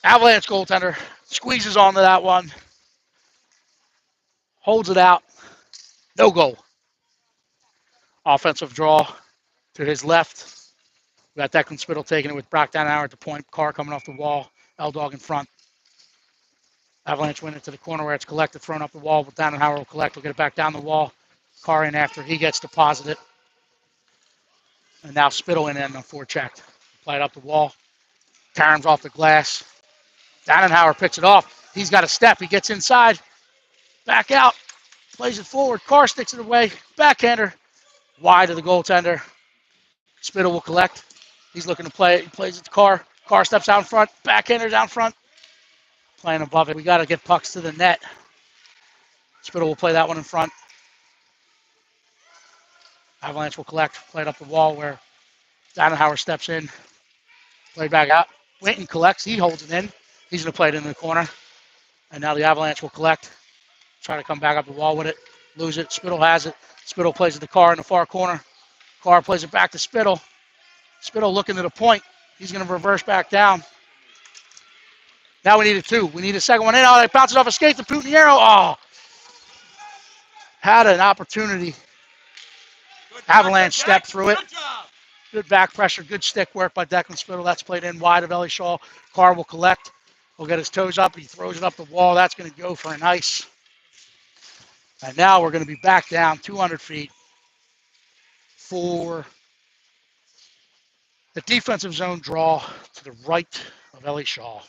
Speaker 1: Avalanche goaltender squeezes onto that one. Holds it out. No goal. Offensive draw to his left. We got Declan Spittle taking it with Brock Downhour at the point. Carr coming off the wall. L-Dog in front. Avalanche win it to the corner where it's collected, thrown up the wall, but Downhour will collect. We'll get it back down the wall. Carr in after he gets deposited. And now Spittle in on the forecheck. Play it up the wall. Karam's off the glass. Downhour picks it off. He's got a step. He gets inside. Back out. Plays it forward. Carr sticks it away. Backhander. Wide of the goaltender. Spittle will collect. He's looking to play it. He plays it to Carr. Carr steps out in front. Backhander's out in front. Playing above it. We got to get pucks to the net. Spittle will play that one in front. Avalanche will collect. Play it up the wall where Downhour steps in. Play back out. Winton collects. He holds it in. He's going to play it into the corner. And now the Avalanche will collect. Try to come back up the wall with it. Lose it. Spittle has it. Spittle plays it to Carr in the far corner. Carr plays it back to Spittle. Spittle looking to the point. He's going to reverse back down. Now we need a two. We need a second one in. Oh, it bounces off a skate to Putiniero. Oh. Had an opportunity. Avalanche stepped through it. Good back pressure. Good stick work by Declan Spittle. That's played in wide of Ellie Shaw. Carr will collect. He'll get his toes up. He throws it up the wall. That's going to go for an ice. And now we're going to be back down 200 feet for the defensive zone draw to the right of Ellie Shaw.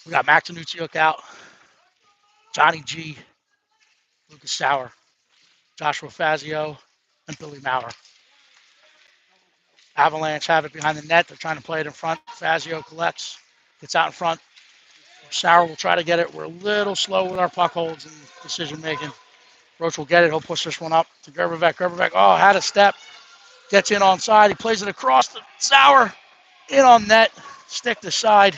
Speaker 1: We got Max Anucciuk out, Johnny G, Lucas Sauer, Joshua Fazio, and Billy Maurer. Avalanche have it behind the net. They're trying to play it in front. Fazio collects, gets out in front. Sauer will try to get it. We're a little slow with our puck holds and decision making. Roach will get it. He'll push this one up to Gerbevec. Gerbevec, oh, had a step. Gets in on side. He plays it across to Sauer. In on net. Stick to side.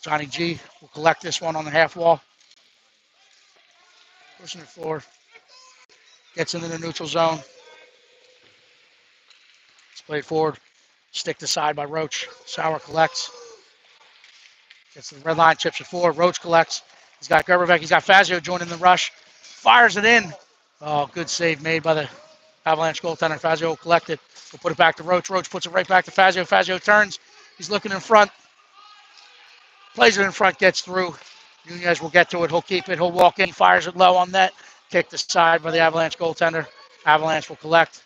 Speaker 1: Johnny G will collect this one on the half wall. Pushing it forward. Gets into the neutral zone. It's played forward. Stick to side by Roach. Sauer collects. Gets to the red line, chips it forward. Roach collects. He's got Gerbevec. He's got Fazio joining the rush. Fires it in. Oh, good save made by the Avalanche goaltender. Fazio will collect it. We'll put it back to Roach. Roach puts it right back to Fazio. Fazio turns. He's looking in front. Plays it in front, gets through. Nunez will get to it. He'll keep it. He'll walk in. He fires it low on net. Kick to side by the Avalanche goaltender. Avalanche will collect.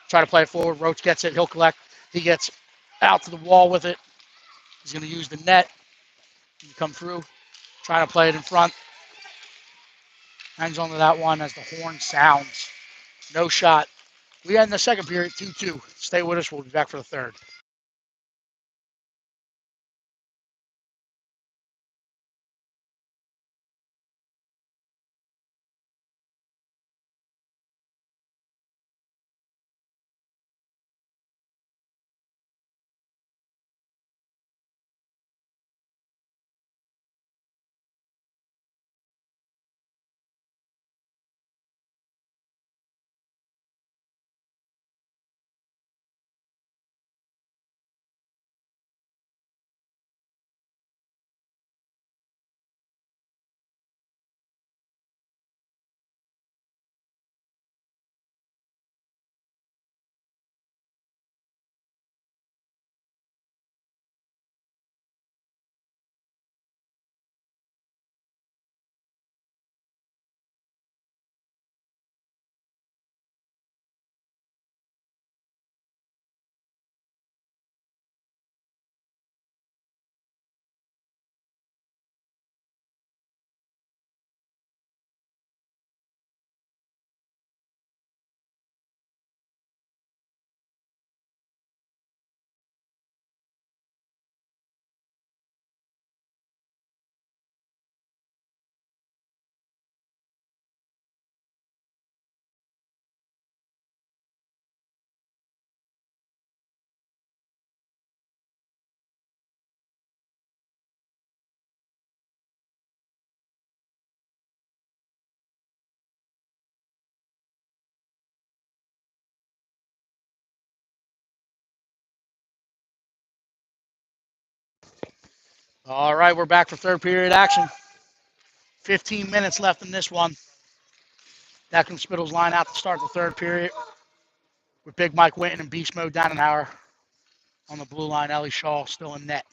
Speaker 1: Try to play it forward. Roach gets it. He'll collect. He gets out to the wall with it. He's going to use the net. He come through. Trying to play it in front. Hangs onto that one as the horn sounds. No shot. We end the second period 2-2. Stay with us. We'll be back for the third. All right, we're back for third period action. 15 minutes left in this one. Declan Spittle's line out to start the third period with Big Mike Winton and Beast Mode Dannenhauer on the blue line. Ellie Shaw still in net.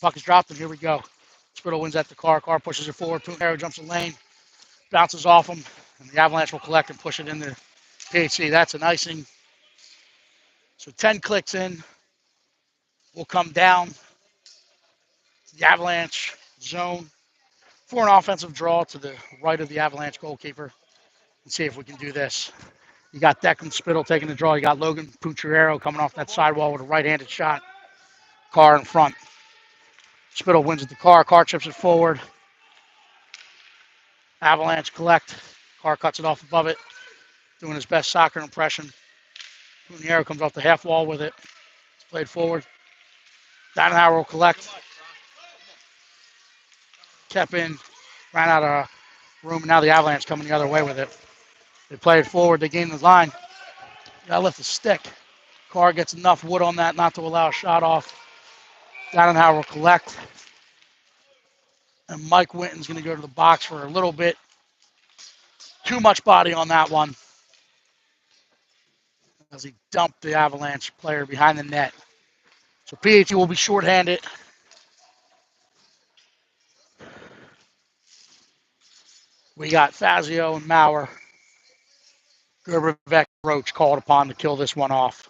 Speaker 1: Puck is dropped, and here we go. Spittle wins at the car. Car pushes it forward. Punero jumps the lane, bounces off him, and the Avalanche will collect and push it into PHC. That's an icing. So 10 clicks in. We'll come down to the Avalanche zone for an offensive draw to the right of the Avalanche goalkeeper and see if we can do this. You got Declan Spittle taking the draw. You got Logan Pucciarero coming off that sidewall with a right-handed shot. Car in front. Spittle wins at the car. Car chips it forward. Avalanche collect. Car cuts it off above it. Doing his best soccer impression. Pucciarero comes off the half wall with it. It's played forward. Dannenhauer will collect. Kept in. Ran out of room. And now the Avalanche coming the other way with it. They play it forward. They gain the line. Gotta lift the stick. Carr gets enough wood on that not to allow a shot off. Dannenhauer will collect. And Mike Winton's going to go to the box for a little bit. Too much body on that one as he dumped the Avalanche player behind the net. So PHC will be shorthanded. We got Fazio and Maurer. Gerbervec, Roach called upon to kill this one off.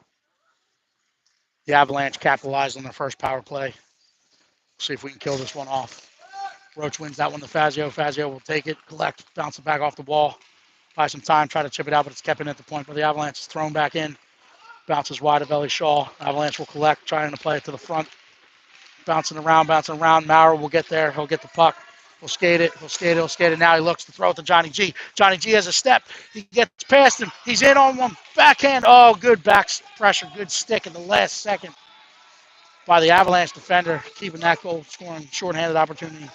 Speaker 1: The Avalanche capitalized on their first power play. See if we can kill this one off. Roach wins that one to Fazio. Fazio will take it, collect, bounce it back off the wall. Buy some time, try to chip it out, but it's kept in at the point where the Avalanche is thrown back in. Bounces wide of Ellie Shaw. Avalanche will collect, trying to play it to the front. Bouncing around. Maurer will get there. He'll get the puck. He'll skate it. Now he looks to throw it to Johnny G. Johnny G has a step. He gets past him. He's in on one. Backhand. Oh, good back pressure. Good stick in the last second by the Avalanche defender, keeping that goal scoring shorthanded opportunity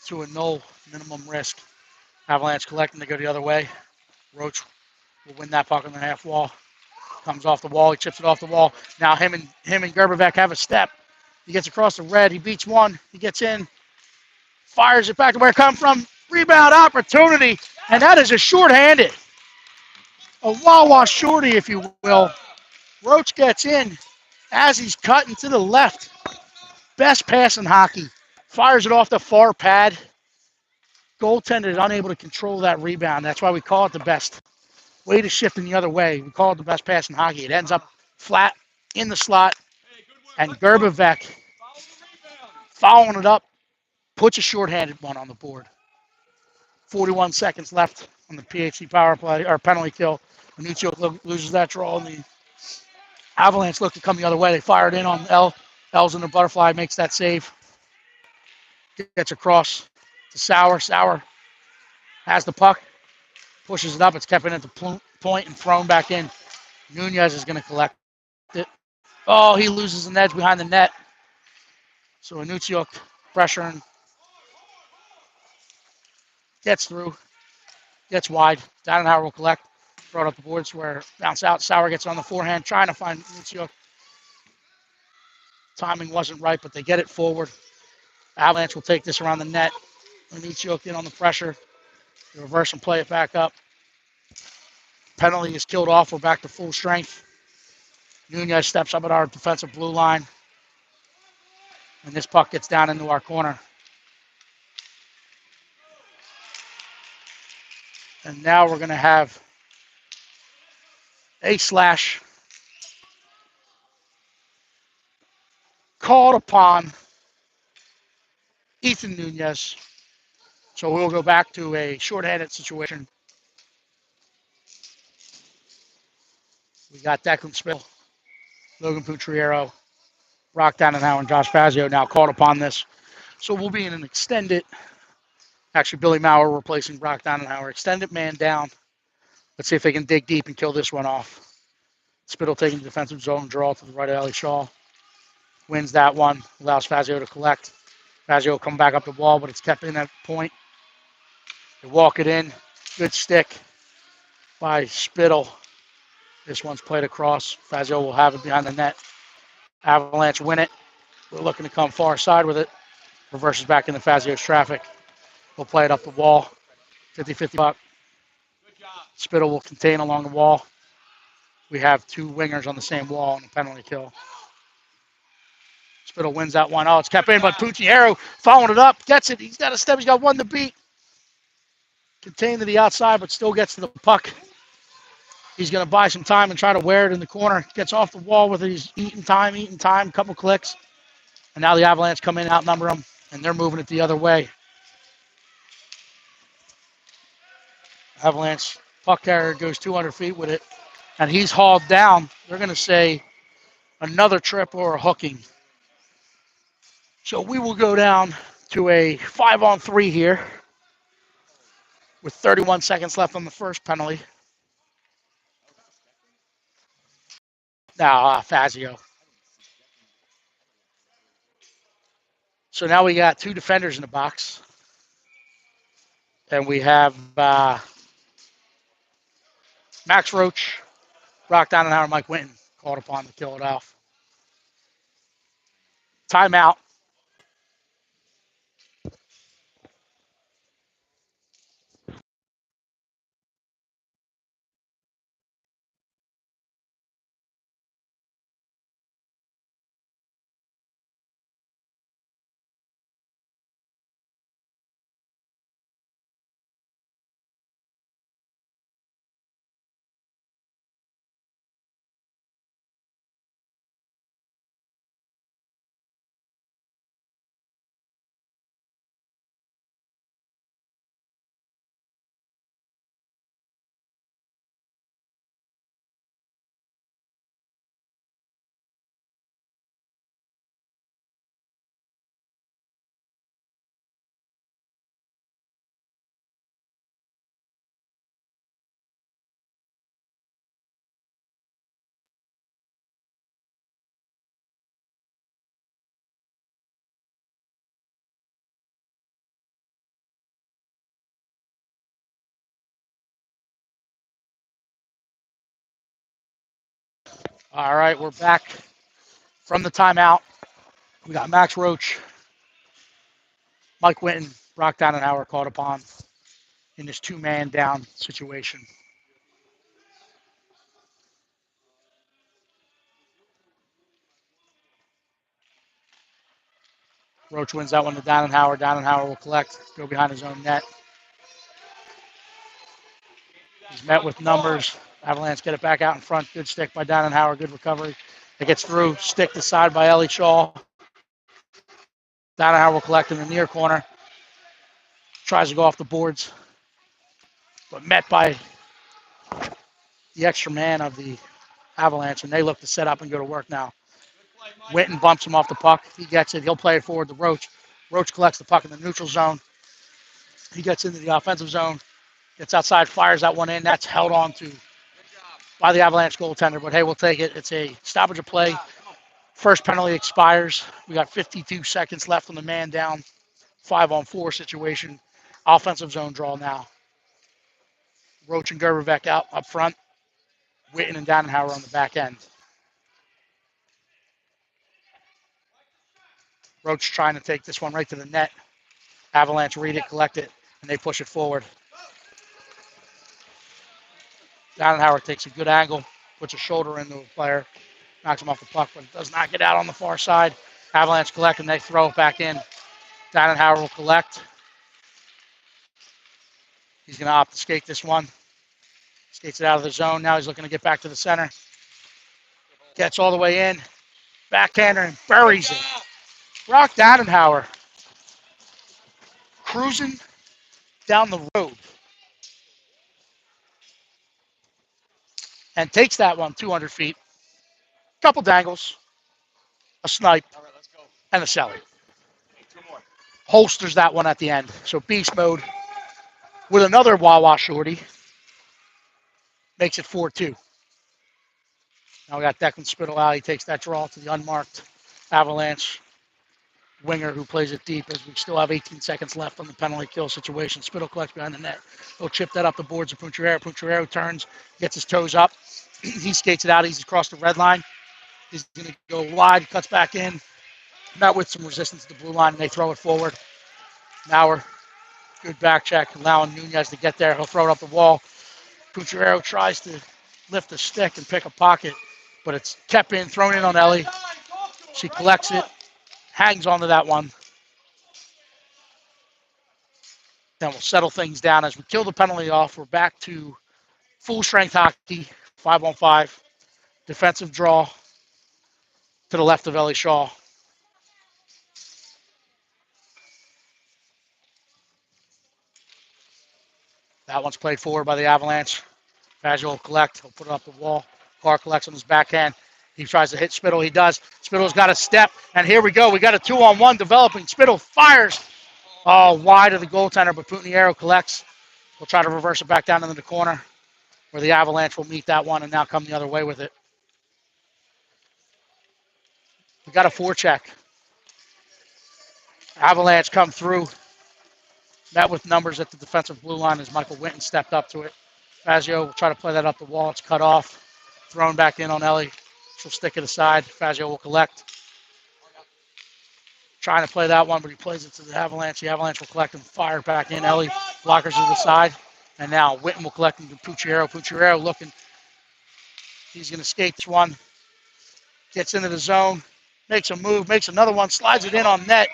Speaker 1: to a no minimum risk. Avalanche collecting to go the other way. Roach will win that puck on the half wall. Comes off the wall. He chips it off the wall. Now him and Gerbervec have a step. He gets across the red. He beats one. He gets in. Fires it back to where it comes from. Rebound opportunity. And that is a shorthanded. A Wawa shorty, if you will. Roach gets in as he's cutting to the left. Best pass in hockey. Fires it off the far pad. Goaltender is unable to control that rebound. That's why we call it the best. Way to shift in the other way. We call it the best pass in hockey. It ends up flat in the slot. And Gerbervec, following it up, puts a shorthanded one on the board. 41 seconds left on the PHC power play or penalty kill. Anuccio loses that draw, and the Avalanche look to come the other way. They fire it in on L. L's in the butterfly, makes that save. Gets across to Sauer. Sauer has the puck, pushes it up. It's kept in at the point and thrown back in. Nunez is going to collect it. Oh, he loses an edge behind the net. So Anuccio pressuring. Gets through. Gets wide. Dannenhauer will collect. Brought up the boards where bounce out. Sauer gets on the forehand, trying to find Anuccio. Timing wasn't right, but they get it forward. Avalanche will take this around the net. Anuccio in on the pressure. They reverse and play it back up. Penalty is killed off. We're back to full strength. Nunez steps up at our defensive blue line. And this puck gets down into our corner. And now we're going to have a slash called upon Ethan Nunez. So we'll go back to a shorthanded situation. We got Declan Spittle, Logan Pucciarero, Brock Dannenhauer, and Josh Fazio now called upon this. So we'll be in an extended, actually Billy Maurer replacing Brock Dannenhauer, extended man down. Let's see if they can dig deep and kill this one off. Spittle taking the defensive zone draw to the right of Ellie Shaw. Wins that one, allows Fazio to collect. Fazio will come back up the wall, but it's kept in at point. They walk it in. Good stick by Spittle. This one's played across. Fazio will have it behind the net. Avalanche win it. We're looking to come far side with it. Reverses back into Fazio's traffic. We'll play it up the wall. 50-50 puck.
Speaker 2: Good job.
Speaker 1: Spittle will contain along the wall. We have two wingers on the same wall on the penalty kill. Spittle wins that one. Oh, it's kept in, but Pucciero following it up. Gets it. He's got a step. He's got one to beat. Contained to the outside, but still gets to the puck. He's going to buy some time and try to wear it in the corner. Gets off the wall with it. He's eating time, couple clicks. And now the Avalanche come in, outnumber them, and they're moving it the other way. Avalanche puck carrier goes 200 feet with it, and he's hauled down. They're going to say another trip or a hooking. So we will go down to a 5-on-3 here with 31 seconds left on the first penalty. Now, Fazio. So now we got two defenders in the box. And we have Max Roach, Brock Donenhauer, Mike Winton called upon to kill it off. Timeout. All right, we're back from the timeout. We got Max Roach, Mike Winton, Brock Donenhauer called upon in this two-man down situation. Roach wins that one to Donenhauer. Donenhauer will collect, go behind his own net. He's met with numbers. Avalanche get it back out in front. Good stick by Donenhauer. Good recovery. It gets through. Stick to side by Ellie Shaw. Donenhauer will collect in the near corner. Tries to go off the boards, but met by the extra man of the Avalanche, and they look to set up and go to work now. Winton bumps him off the puck. He gets it. He'll play it forward to Roach. Roach collects the puck in the neutral zone. He gets into the offensive zone. Gets outside, fires that one in. That's held on to by the Avalanche goaltender, but hey, we'll take it. It's a stoppage of play. First penalty expires. We got 52 seconds left on the man down 5-on-4 situation. Offensive zone draw now. Roach and Gerberbeck out up front. Winton and Donenhauer on the back end. Roach trying to take this one right to the net. Avalanche read it, collect it, and they push it forward. Donenhauer takes a good angle, puts a shoulder into a player, knocks him off the puck, but it does not get out on the far side. Avalanche collect, and they throw it back in. Donenhauer will collect. He's going to opt to skate this one. Skates it out of the zone. Now he's looking to get back to the center. Gets all the way in. Backhander and buries it. Brock Donenhauer cruising down the road and takes that one 200 feet. Couple dangles, a snipe, and a celly. Holsters that one at the end. So beast mode with another Wawa shorty. Makes it 4-2. Now we got Declan Spittle out. He takes that draw to the unmarked Avalanche winger who plays it deep as we still have 18 seconds left on the penalty kill situation. Spittle collects behind the net. He'll chip that up the boards of Pucciero. Pucciero turns, gets his toes up. He skates it out. He's across the red line. He's going to go wide, cuts back in. Met with some resistance to the blue line, and they throw it forward. Mauer, good back check, allowing Nunez to get there. He'll throw it up the wall. Pucciarello tries to lift the stick and pick a pocket, but it's kept in, thrown in on Ellie. She collects it, hangs onto that one. Then we'll settle things down as we kill the penalty off. We're back to full strength hockey, 5-on-5, defensive draw to the left of Ellie Shaw. That one's played forward by the Avalanche. Faggio will collect. He'll put it up the wall. Carr collects on his backhand. He tries to hit Spittle. He does. Spittle's got a step. And here we go. We got a 2-on-1 developing. Spittle fires. Oh, wide of the goaltender, but Pucciarello collects. We'll try to reverse it back down into the corner where the Avalanche will meet that one and now come the other way with it. We got a forecheck. Avalanche come through. Met with numbers at the defensive blue line as Michael Winton stepped up to it. Faggio will try to play that up the wall. It's cut off. Thrown back in on Ellie. She'll stick it aside. Faggio will collect. Trying to play that one, but he plays it to the Avalanche. The Avalanche will collect and fire back in. Ellie blockers to the side. And now Winton will collect him to Pucciarello. Pucciarello looking. He's going to skate this one. Gets into the zone. Makes a move. Makes another one. Slides it in on net.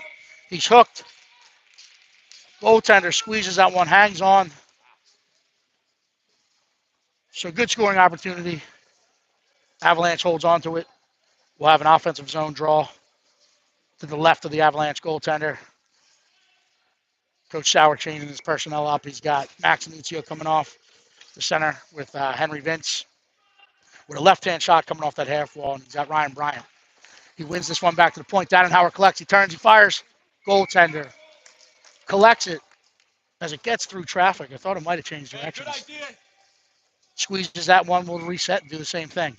Speaker 1: He's hooked. Goaltender squeezes that one. Hangs on. So good scoring opportunity. Avalanche holds on to it. We'll have an offensive zone draw to the left of the Avalanche goaltender. Coach Sauer changing his personnel up. He's got Max Anuncio coming off the center with Henry Vince with a left-hand shot coming off that half wall, and he's got Ryan Bryant. He wins this one back to the point. Dannenhauer collects. He turns. He fires. Goaltender collects it as it gets through traffic. I thought it might have changed directions. Squeezes that one. We'll reset and do the same thing.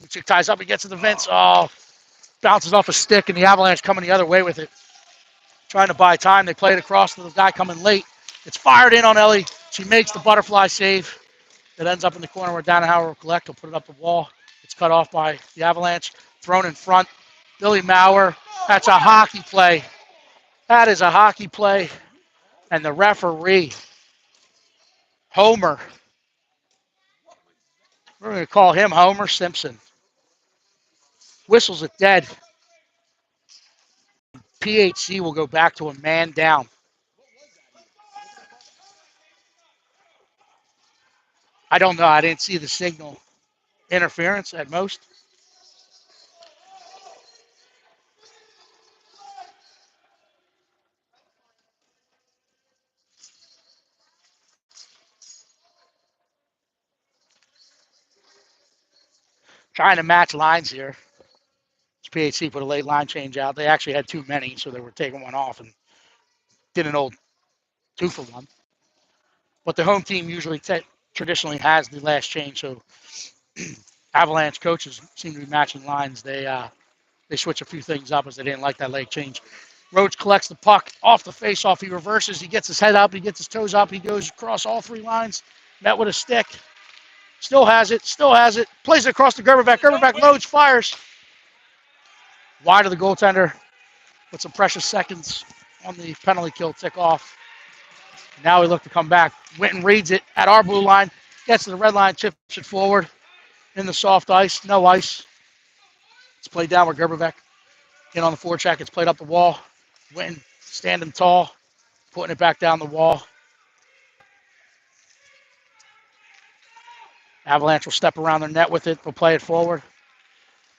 Speaker 1: Lucic ties up. He gets to the Vince. Oh, bounces off a stick, and the Avalanche coming the other way with it. Trying to buy time. They play it across to the guy coming late. It's fired in on Ellie. She makes the butterfly save. It ends up in the corner where Dannenhauer will collect. He'll put it up the wall. It's cut off by the Avalanche. Thrown in front. Billy Mauer. That's a hockey play. That is a hockey play. And the referee, Homer. We're going to call him Homer Simpson. Whistles it dead. PHC will go back to a man down. I don't know. I didn't see the signal. Interference at most. Trying to match lines here. PHC put a late line change out. They actually had too many, so they were taking one off and did an old 2-for-1. But the home team usually traditionally has the last change, so Avalanche coaches seem to be matching lines. They switch a few things up as they didn't like that late change. Roach collects the puck off the face-off. He reverses. He gets his head up. He gets his toes up. He goes across all three lines. Met with a stick. Still has it. Still has it. Plays it across to Gerberbeck. Gerberbeck loads, fires. Wide of the goaltender with some precious seconds on the penalty kill tick off. Now we look to come back. Winton reads it at our blue line. Gets to the red line, chips it forward. In the soft ice. No ice. It's played down with Gerberbeck. In on the forecheck. It's played up the wall. Winton standing tall. Putting it back down the wall. Avalanche will step around their net with it. They'll play it forward.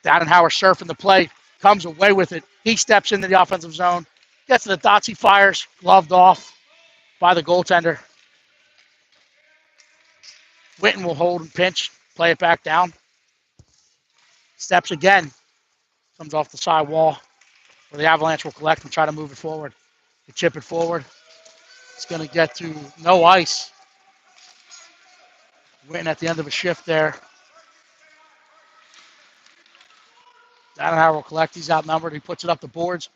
Speaker 1: Dannenhauer surfing the play. Comes away with it. He steps into the offensive zone. Gets to the dots. He fires. Gloved off by the goaltender. Winton will hold and pinch. Play it back down. Steps again. Comes off the side wall where the Avalanche will collect and try to move it forward. They chip it forward. It's going to get to no ice. Winton at the end of a shift there. Dannenhauer will collect. He's outnumbered. He puts it up the boards.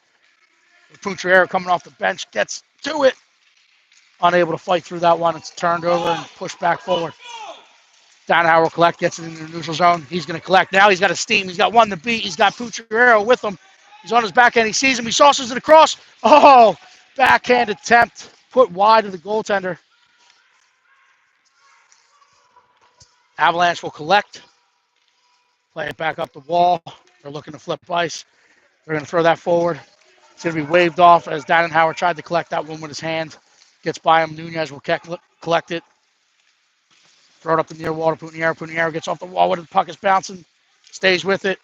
Speaker 1: Pucciarello coming off the bench gets to it. unable to fight through that one. It's turned over and pushed back forward. Downhauer will collect, gets it into the neutral zone. He's going to collect. Now he's got a steam. He's got one to beat. He's got Pucciarero with him. He's on his backhand. He sees him. He saucers it across. Oh, backhand attempt put wide of the goaltender. Avalanche will collect. Play it back up the wall. They're looking to flip ice. They're going to throw that forward. It's going to be waved off as Downhauer tried to collect that one with his hand. Gets by him. Nunez will collect it. Throw it up the near wall to Pucciarero. Pucciarero gets off the wall with it. The puck is bouncing. Stays with it.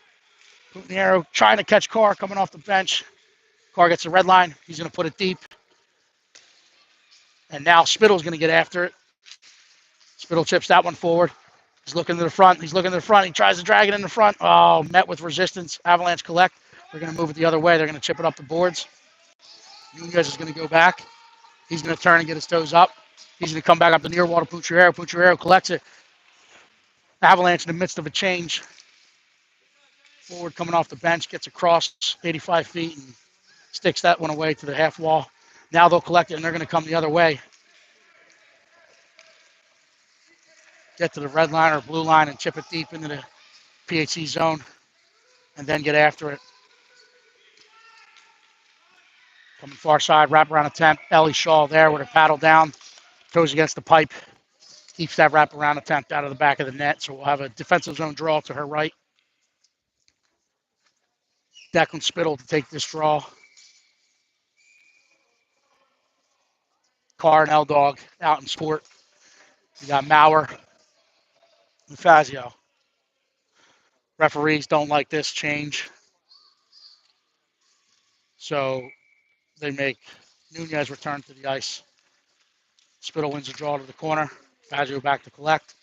Speaker 1: Pucciarero trying to catch Carr coming off the bench. Carr gets the red line. He's going to put it deep. And now Spittle's going to get after it. Spittle chips that one forward. He's looking to the front. He's looking to the front. He tries to drag it in the front. Oh, met with resistance. Avalanche collect. They're going to move it the other way. They're going to chip it up the boards. Nunez is going to go back. He's going to turn and get his toes up. He's going to come back up the near wall to Pucciarero. Pucciarero collects it. Avalanche in the midst of a change. Forward coming off the bench, gets across 85 feet and sticks that one away to the half wall. Now they'll collect it and they're going to come the other way. Get to the red line or blue line and chip it deep into the PHC zone and then get after it. Coming far side, wraparound attempt. Ellie Shaw there with her paddle down. Toes against the pipe. Keeps that wraparound attempt out of the back of the net. So we'll have a defensive zone draw to her right. Declan Spittle to take this draw. Carr and L-Dog out in sport. We got Maurer and Fazio. Referees don't like this change. So they make Nunez return to the ice. Spittle wins the draw to the corner. Fazio back to collect.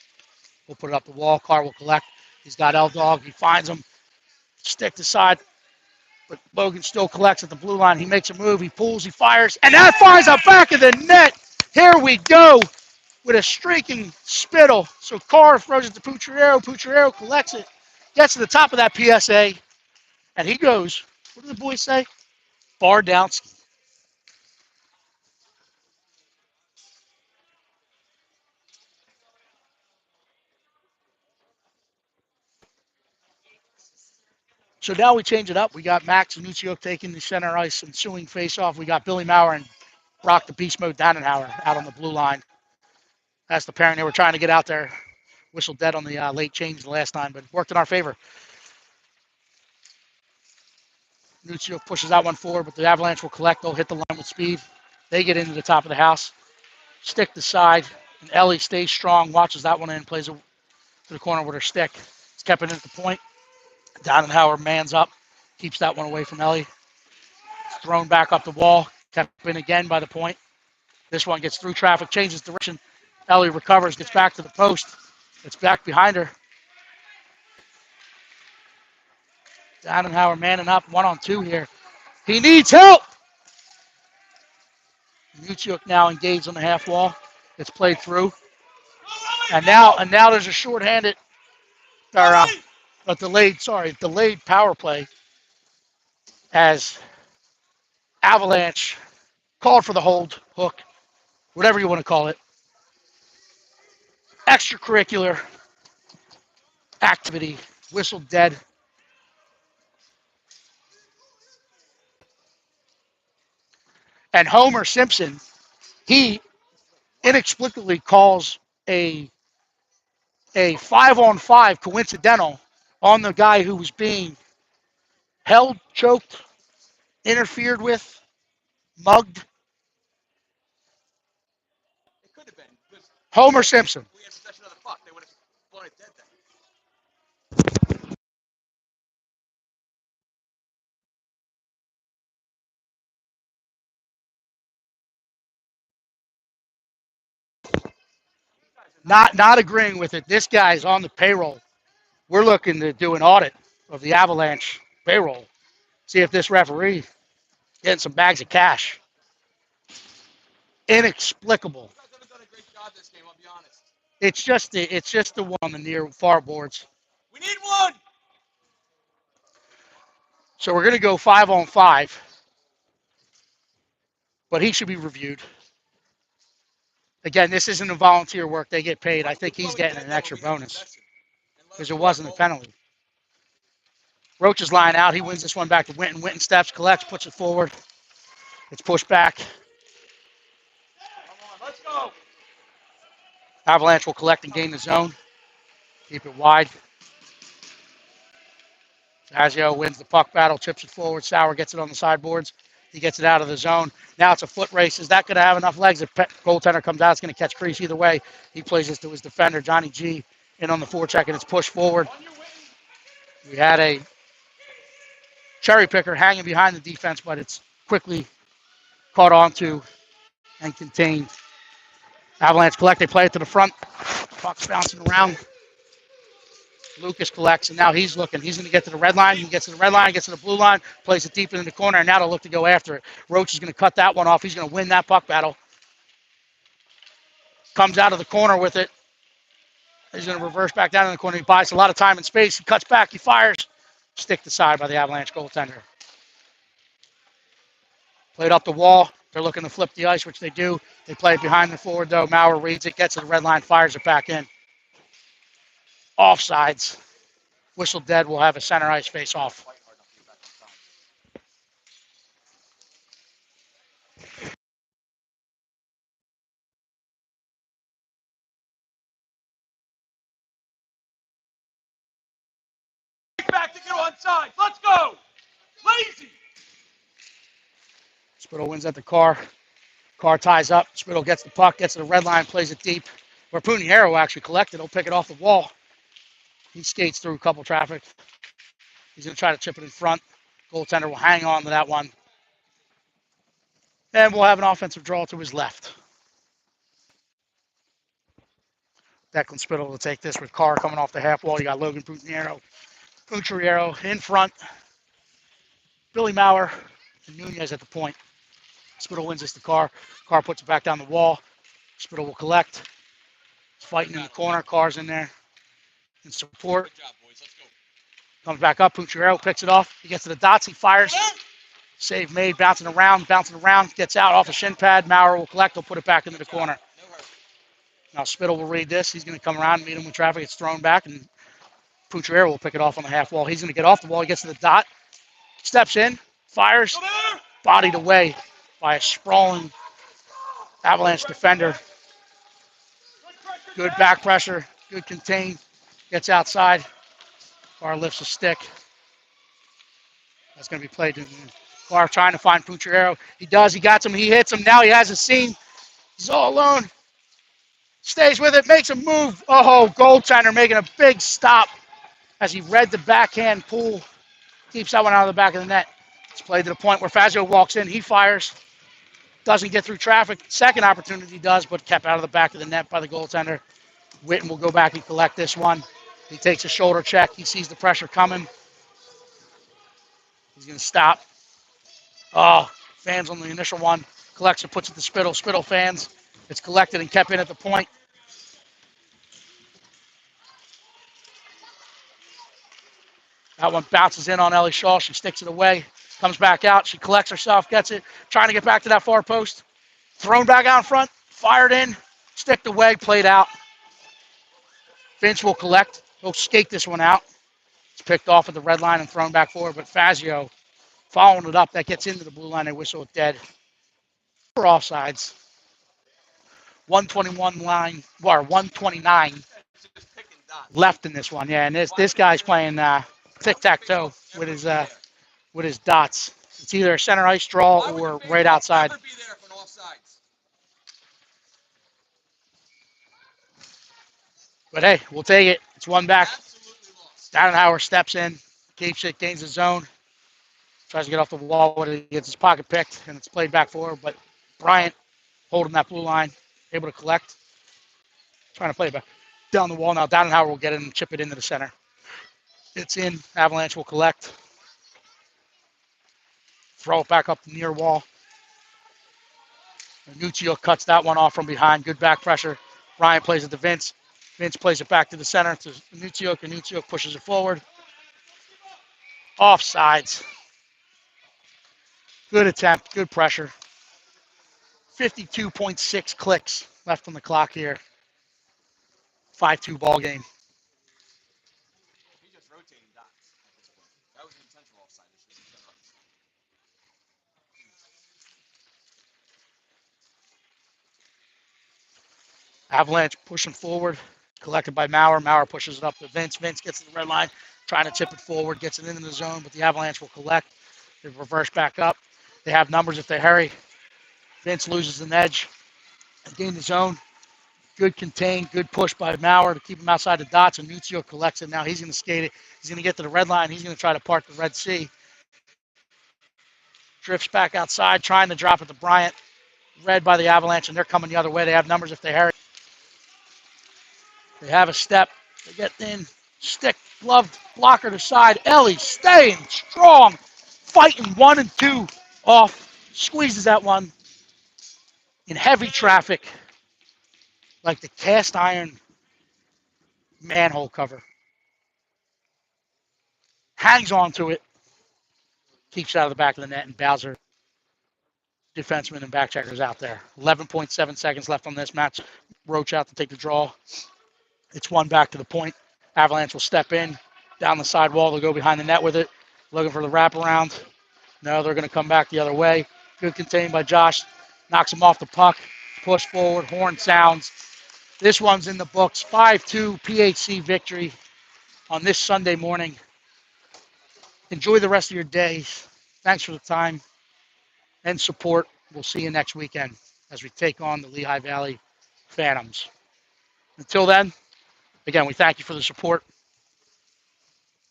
Speaker 1: We'll put it up the wall. Carr will collect. He's got L-Dog. He finds him. Stick to side. But Logan still collects at the blue line. He makes a move. He pulls. He fires. And that finds the back of the net. Here we go with a streaking Spittle. So Carr throws it to Pucciarero. Pucciarero collects it. Gets to the top of that PSA. And he goes, what do the boys say? Bar down. So now we change it up. We got Max and Nuccio taking the center ice ensuing face-off. We got Billy Maurer and Brock the Beast Mode Downhauer out on the blue line. That's the pairing they were trying to get out there. Whistle dead on the late change the last time, but worked in our favor. Nuccio pushes that one forward, but the Avalanche will collect. They'll hit the line with speed. They get into the top of the house. Stick to side, and Ellie stays strong, watches that one in, plays it to the corner with her stick. It's kept it at the point. Downhauer mans up, keeps that one away from Ellie. It's thrown back up the wall, kept in again by the point. This one gets through traffic, changes direction. Ellie recovers, gets back to the post. It's back behind her. Downhauer manning up, 1-on-2 here. He needs help! Nuccio now engaged on the half wall. It's played through. And now there's a shorthanded, or a delayed power play as Avalanche called for the hold, hook, whatever you want to call it. Extracurricular activity, whistle dead. And Homer Simpson, he inexplicably calls a 5-on-5 coincidental on the guy who was being held, choked, interfered with, mugged.
Speaker 2: It could have been.
Speaker 1: Homer Simpson.
Speaker 2: We had possession of the puck. They would have blown it dead then.
Speaker 1: Not agreeing with it. This guy's on the payroll. We're looking to do an audit of the Avalanche payroll. See if this referee getting some bags of cash. Inexplicable.
Speaker 2: You guys haven't done a great job this game, I'll be honest.
Speaker 1: It's just the one on the near far boards.
Speaker 2: We need one!
Speaker 1: So we're going to go 5-on-5, but he should be reviewed. Again, this isn't a volunteer work. They get paid. I think he's getting an extra bonus because it wasn't a penalty. Roach is lying out. He wins this one back to Winton. Winton steps, collects, puts it forward. It's pushed back.
Speaker 2: Come on, let's go.
Speaker 1: Avalanche will collect and gain the zone. Keep it wide. Fazio wins the puck battle, chips it forward. Sauer gets it on the sideboards. He gets it out of the zone. Now it's a foot race. Is that going to have enough legs? If goaltender comes out, it's going to catch crease either way. He plays this to his defender, Johnny G, in on the forecheck, and it's pushed forward. We had a cherry picker hanging behind the defense, but it's quickly caught onto and contained. Avalanche collect. They play it to the front. Puck's bouncing around. Lucas collects, and now he's looking. He's going to get to the red line. He gets to the red line, gets to the blue line, plays it deep into the corner, and now they'll look to go after it. Roach is going to cut that one off. He's going to win that puck battle. Comes out of the corner with it. He's going to reverse back down in the corner. He buys a lot of time and space. He cuts back. He fires. Stick to side by the Avalanche goaltender. Played up the wall. They're looking to flip the ice, which they do. They play it behind the forward, though. Maurer reads it, gets to the red line, fires it back in. Offsides. Whistle dead. Will have a center ice face off.
Speaker 2: Back to get on side. Let's go. Lazy.
Speaker 1: Spittle wins at the car. Car ties up. Spittle gets the puck, gets to the red line, plays it deep. Where Puniero actually collected. He'll pick it off the wall. He skates through a couple traffic. He's going to try to chip it in front. Goaltender will hang on to that one. And we'll have an offensive draw to his left. Declan Spittle will take this with Carr coming off the half wall. You got Logan Pucciariero in front. Billy Maurer and Nunez at the point. Spittle wins this to Carr. Carr puts it back down the wall. Spittle will collect. Fighting in the corner. Carr's in there in support.
Speaker 2: Good job, boys. Let's go.
Speaker 1: Comes back up. Pucciariero picks it off. He gets to the dots. He fires. Save made. Bouncing around. Gets out off a shin pad. Maurer will collect. He'll put it back into the corner. Now Spittle will read this. He's going to come around and meet him with traffic. It's thrown back, and Pucciariero will pick it off on the half wall. He's going to get off the wall. He gets to the dot. Steps in. Fires. Bodied away by a sprawling Avalanche defender. Good back pressure. Good contain. Gets outside. Carr lifts a stick. That's going to be played. Carr trying to find Pucciariero. He does. He got him. He hits him. Now he has a seam. He's all alone. Stays with it. Makes a move. Oh, goaltender making a big stop as he read the backhand pull. Keeps that one out of the back of the net. It's played to the point where Fazio walks in. He fires. Doesn't get through traffic. Second opportunity does, but kept out of the back of the net by the goaltender. Witten will go back and collect this one. He takes a shoulder check. He sees the pressure coming. He's going to stop. Oh, fans on the initial one. Collects it, puts it to Spittle. Spittle fans. It's collected and kept in at the point. That one bounces in on Ellie Shaw. She sticks it away. Comes back out. She collects herself, gets it. Trying to get back to that far post. Thrown back out in front. Fired in. Sticked away. Played out. Vince will collect. He'll skate this one out. It's picked off at the red line and thrown back forward. But Fazio following it up. That gets into the blue line. They whistle it dead. For offsides. 121 line, or 129 left in this one. Yeah, and this guy's playing tic-tac-toe with his dots. It's either a center ice draw or right outside. But hey, we'll take it. It's one back. Downhauer steps in, keeps it, gains the zone. Tries to get off the wall when he gets his pocket picked, and it's played back forward. But Bryant holding that blue line, able to collect. Trying to play it back down the wall now. Downhauer will get it and chip it into the center. It's in. Avalanche will collect. Throw it back up the near wall. Nuccio cuts that one off from behind. Good back pressure. Bryant plays it to Vince. Vince plays it back to the center to Nuccio. Nuccio pushes it forward. Offsides. Good attempt. Good pressure. 52.6 clicks. left on the clock here. 5-2 ball game.
Speaker 2: He just rotating dots at this point. That was an intentional offside. It should be done right.
Speaker 1: Avalanche pushing forward, collected by Maurer. Maurer pushes it up to Vince. Vince gets to the red line, trying to tip it forward, gets it into the zone, but the Avalanche will collect. They reverse back up. They have numbers if they hurry. Vince loses an edge. They gain the zone. Good contained, good push by Maurer to keep him outside the dots, and Nuzio collects it. Now he's going to skate it. He's going to get to the red line. He's going to try to park the Red Sea. Drifts back outside, trying to drop it to Bryant. Red by the Avalanche, and they're coming the other way. They have numbers if they hurry. They have a step. They get in. Stick, gloved, blocker to side. Ellie staying strong. Fighting 1 and 2 off. Squeezes that one in heavy traffic like the cast iron manhole cover. Hangs onto it. Keeps it out of the back of the net, and Bowser, defenseman and back checkers out there. 11.7 seconds left on this match. Roach out to take the draw. It's one back to the point. Avalanche will step in. Down the side wall. They'll go behind the net with it. Looking for the wraparound. No, they're going to come back the other way. Good contained by Josh. Knocks him off the puck. Push forward. Horn sounds. This one's in the books. 5-2 PHC victory on this Sunday morning. Enjoy the rest of your days. Thanks for the time and support. We'll see you next weekend as we take on the Lehigh Valley Phantoms. Until then, again, we thank you for the support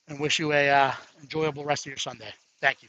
Speaker 1: and wish you a enjoyable rest of your Sunday. Thank you.